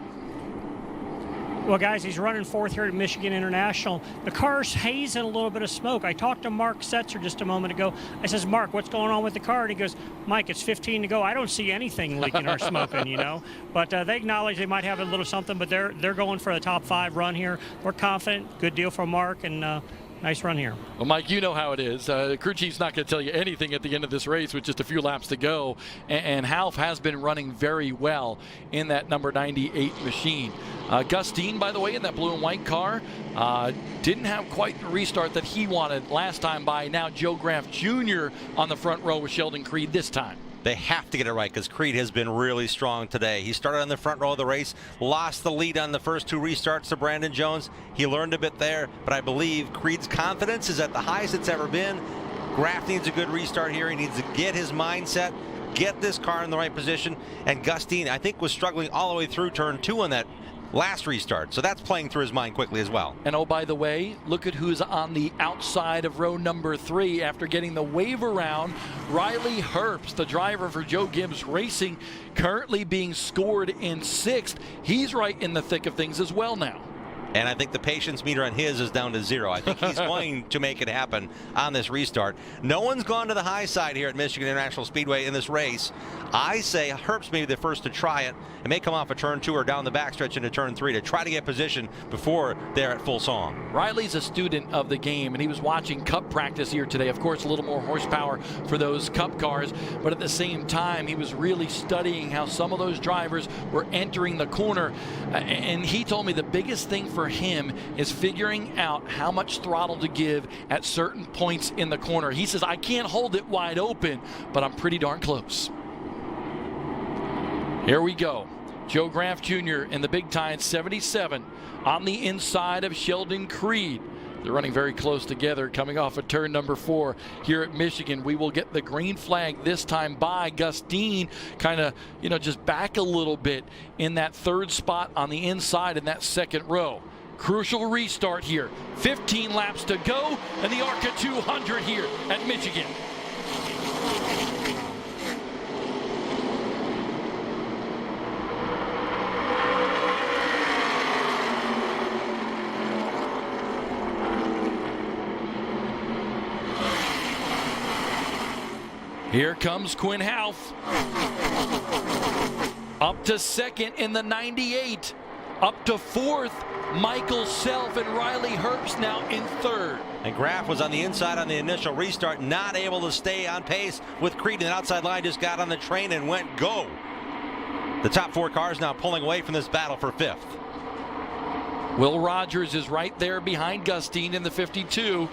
Well, guys, he's running 4th here at Michigan International. The car's hazing a little bit of smoke. I talked to Mark Setzer just a moment ago. I says, Mark, what's going on with the car? And he goes, Mike, it's 15 to go. I don't see anything leaking or smoking, you know. But they acknowledge they might have a little something, but they're going for a top 5 run here. We're confident. Good deal for Mark, and nice run here. Well, Mike, you know how it is. The crew chief's not going to tell you anything at the end of this race with just a few laps to go. And Half has been running very well in that number 98 machine. Gustine, by the way, in that blue and white car, didn't have quite the restart that he wanted last time by. Now Joe Graf Jr. on the front row with Sheldon Creed this time. They have to get it right because Creed has been really strong today. He started on the front row of the race, lost the lead on the first 2 restarts to Brandon Jones. He learned a bit there, but I believe Creed's confidence is at the highest it's ever been. Graf needs a good restart here. He needs to get his mindset, get this car in the right position. And Gustine, I think, was struggling all the way through turn 2 on that last restart, so that's playing through his mind quickly as well. And oh, by the way, look at who's on the outside of row number 3 after getting the wave around. Riley Herbst, the driver for Joe Gibbs Racing, currently being scored in 6th. He's right in the thick of things as well now. And I think the patience meter on his is down to 0. I think he's going to make it happen on this restart. No one's gone to the high side here at Michigan International Speedway in this race. I say Herbst may be the first to try it. It may come off a turn 2 or down the backstretch into turn 3 to try to get position before they're at full song. Riley's a student of the game, and he was watching Cup practice here today. Of course, a little more horsepower for those Cup cars, but at the same time, he was really studying how some of those drivers were entering the corner. And he told me the biggest thing for him is figuring out how much throttle to give at certain points in the corner. He says, I can't hold it wide open, but I'm pretty darn close. Here we go. Joe Graf Jr. in the big time 77 on the inside of Sheldon Creed. They're running very close together coming off of turn number 4 here at Michigan. We will get the green flag this time by Gustine, kind of, just back a little bit in that 3rd spot on the inside in that 2nd row. Crucial restart here. 15 laps to go, and the ARCA 200 here at Michigan. Here comes Quinn Half. Up to 2nd in the 98. Up to 4th, Michael Self, and Riley Herbst now in 3rd. And Graf was on the inside on the initial restart, not able to stay on pace with Creed. And the outside line just got on the train and went go. The top 4 cars now pulling away from this battle for 5th. Will Rogers is right there behind Gustine in the 52.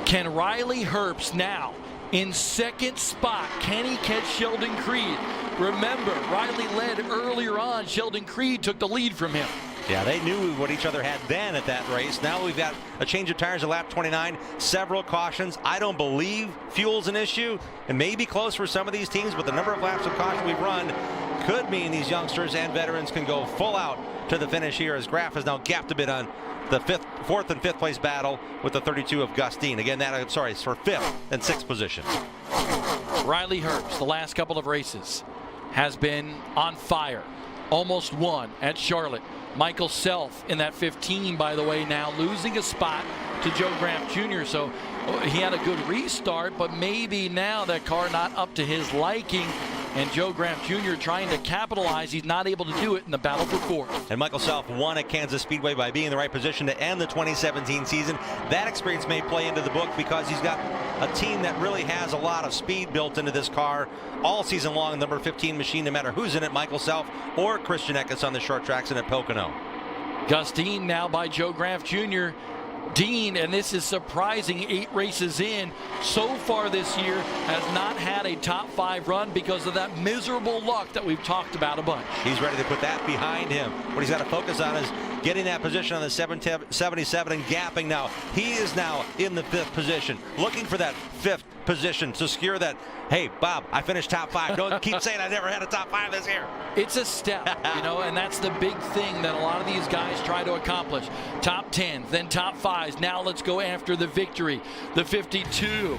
Can Riley Herbst now in 2nd spot, can he catch Sheldon Creed? Remember, Riley led earlier on. Sheldon Creed took the lead from him. Yeah, they knew what each other had then at that race. Now we've got a change of tires at lap 29, several cautions. I don't believe fuel's an issue. It may be close for some of these teams, but the number of laps of caution we've run could mean these youngsters and veterans can go full out to the finish here, as Graf has now gapped a bit on the 4th and 5th place battle with the 32 of Gustine. Again, it's for 5th and 6th position. Riley Herbst, the last couple of races, has been on fire. Almost won at Charlotte. Michael Self in that 15, by the way, now losing a spot to Joe Graf Jr. So he had a good restart, but maybe now that car not up to his liking. and Joe Graf Jr. trying to capitalize. He's not able to do it in the battle for fourth. And Michael Self won at Kansas Speedway by being in the right position to end the 2017 season. That experience may play into the book because he's got a team that really has a lot of speed built into this car all season long. Number 15 machine, no matter who's in it, Michael Self or Christian Eckes on the short tracks and at Pocono. Gus Dean now by Joe Graf Jr. Dean, and this is surprising, 8 races in so far this year, has not had a top 5 run because of that miserable luck that we've talked about a bunch. He's ready to put that behind him. What he's got to focus on is getting that position on the 777 and gapping now. He is now in the 5th position, looking for that 5th position to secure that, hey, Bob, I finished top 5. Don't keep saying I never had a top 5 this year. It's a step, and that's the big thing that a lot of these guys try to accomplish. Top 10s, then top 5s. Now let's go after the victory. The 52.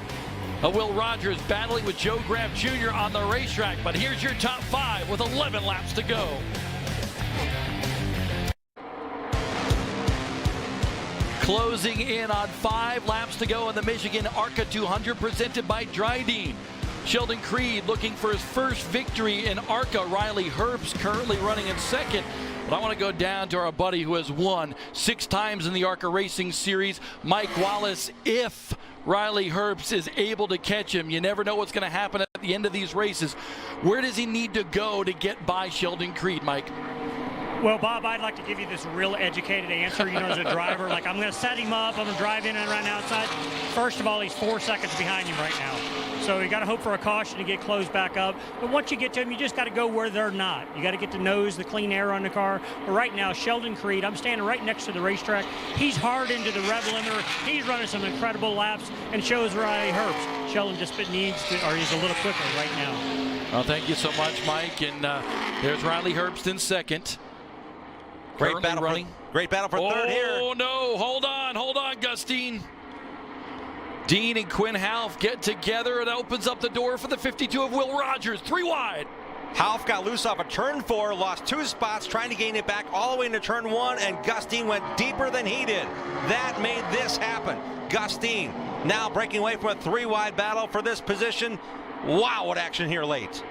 Will Rogers battling with Joe Graf Jr. on the racetrack, but here's your top 5 with 11 laps to go. Closing in on 5 laps to go in the Michigan ARCA 200 presented by Dryden. Sheldon Creed looking for his first victory in ARCA. Riley Herbst currently running in second. But I want to go down to our buddy who has won 6 times in the ARCA Racing Series, Mike Wallace. If Riley Herbst is able to catch him, you never know what's going to happen at the end of these races. Where does he need to go to get by Sheldon Creed, Mike? Well, Bob, I'd like to give you this real educated answer, as a driver. Like, I'm going to set him up. I'm going to drive in and run outside. First of all, he's 4 seconds behind him right now. So you got to hope for a caution to get closed back up. But once you get to him, you just got to go where they're not. You got to get to nose the clean air on the car. But right now, Sheldon Creed, I'm standing right next to the racetrack. He's hard into the rev limiter. He's running some incredible laps and shows Riley Herbst. Sheldon just needs to, or he's a little quicker right now. Well, thank you so much, Mike. And there's Riley Herbst in second. Great battle for third here. Oh, no. Hold on, Gustine. Dean and Quinn Half get together. It opens up the door for the 52 of Will Rogers. 3 wide. Half got loose off of turn 4, lost 2 spots, trying to gain it back all the way into turn 1, and Gustine went deeper than he did. That made this happen. Gustine now breaking away from a 3-wide battle for this position. Wow, what action here late.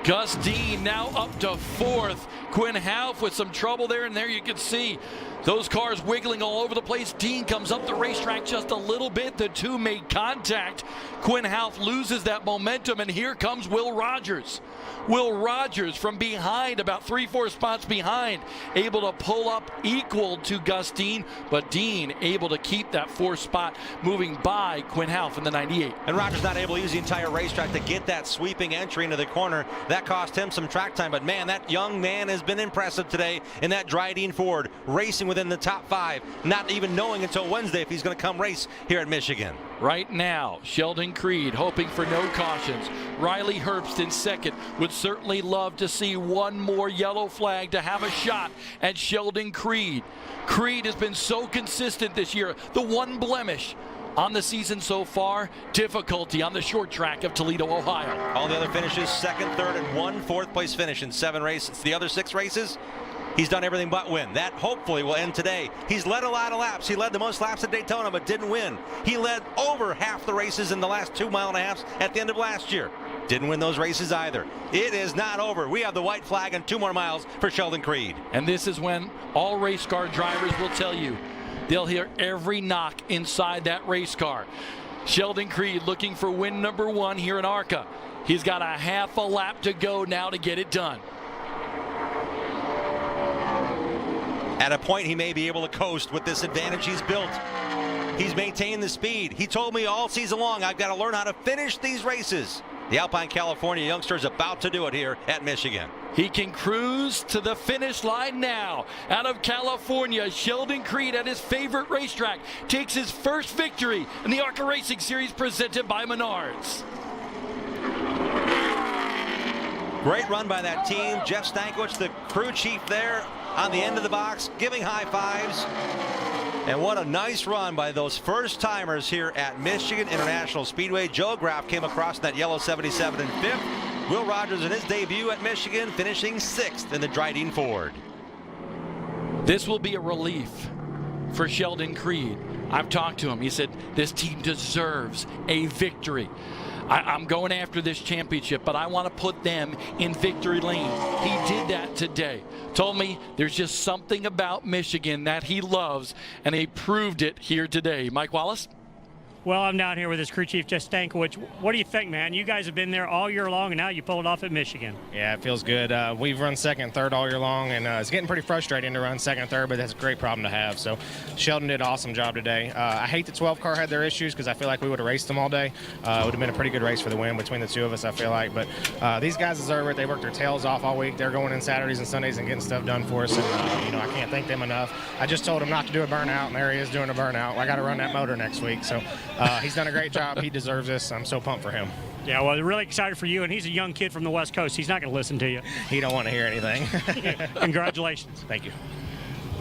Gus Dean now up to 4th. Quinn Half with some trouble there, and there you can see those cars wiggling all over the place. Dean comes up the racetrack just a little bit. The 2 made contact. Quinn Half loses that momentum, and here comes Will Rogers. Will Rogers from behind, about 3-4 spots behind, able to pull up equal to Gus Dean, but Dean able to keep that 4th spot, moving by Quinn Half in the 98. And Rogers not able to use the entire racetrack to get that sweeping entry into the corner. That cost him some track time, but man, that young man has been impressive today in that Dryden Ford, racing within the top 5, not even knowing until Wednesday if he's going to come race here at Michigan. Right now, Sheldon Creed hoping for no cautions. Riley Herbst in second. Would certainly love to see one more yellow flag to have a shot at Sheldon Creed. Creed has been so consistent this year. The one blemish on the season so far, difficulty on the short track of Toledo, Ohio. All the other finishes, 2nd, 3rd, and 1 4th place finish in 7 races. The other 6 races, he's done everything but win. That hopefully will end today. He's led a lot of laps. He led the most laps at Daytona, but didn't win. He led over half the races in the last 2.5 miles at the end of last year. Didn't win those races either. It is not over. We have the white flag and 2 more miles for Sheldon Creed. And this is when all race car drivers will tell you they'll hear every knock inside that race car. Sheldon Creed looking for win number 1 here in ARCA. He's got a half a lap to go now to get it done. At a point, he may be able to coast with this advantage he's built. He's maintained the speed. He told me all season long, I've got to learn how to finish these races. The Alpine California youngster is about to do it here at Michigan. He can cruise to the finish line now. Out of California, Sheldon Creed at his favorite racetrack takes his first victory in the ARCA Racing Series presented by Menards. Great run by that team. Jeff Stankiewicz, the crew chief there on the end of the box, giving high fives. And what a nice run by those first timers here at Michigan International Speedway. Joe Graf came across in that yellow 77 in 5th. Will Rogers in his debut at Michigan finishing 6th in the Dryden Ford. This will be a relief for Sheldon Creed. I've talked to him. He said this team deserves a victory. I'm going after this championship, but I want to put them in victory lane. He did that today. Told me there's just something about Michigan that he loves, and he proved it here today. Mike Wallace? Well, I'm down here with his crew chief, Jeff Stankiewicz. What do you think, man? You guys have been there all year long, and now you pulled it off at Michigan. Yeah, it feels good. We've run second and third all year long, and it's getting pretty frustrating to run second and third, but that's a great problem to have. So Sheldon did an awesome job today. I hate the 12 car had their issues because I feel like we would have raced them all day. It would have been a pretty good race for the win between the two of us, I feel like. But these guys deserve it. They worked their tails off all week. They're going in Saturdays and Sundays and getting stuff done for us, and I can't thank them enough. I just told him not to do a burnout, and there he is doing a burnout. I got to run that motor next week. So he's done a great job. He deserves this. I'm so pumped for him. Yeah, well, really excited for you, and he's a young kid from the West Coast. He's not going to listen to you. He don't want to hear anything. Congratulations. Thank you.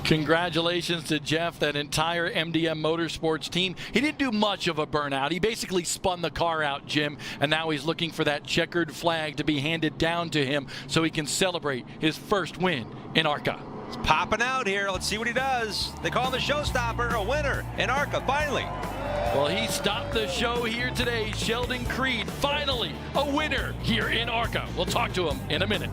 Congratulations to Jeff, that entire MDM Motorsports team. He didn't do much of a burnout. He basically spun the car out, Jim, and now he's looking for that checkered flag to be handed down to him so he can celebrate his first win in ARCA. It's popping out here. Let's see what he does. They call him the showstopper, a winner in ARCA, finally. Well, he stopped the show here today. Sheldon Creed, finally a winner here in ARCA. We'll talk to him in a minute.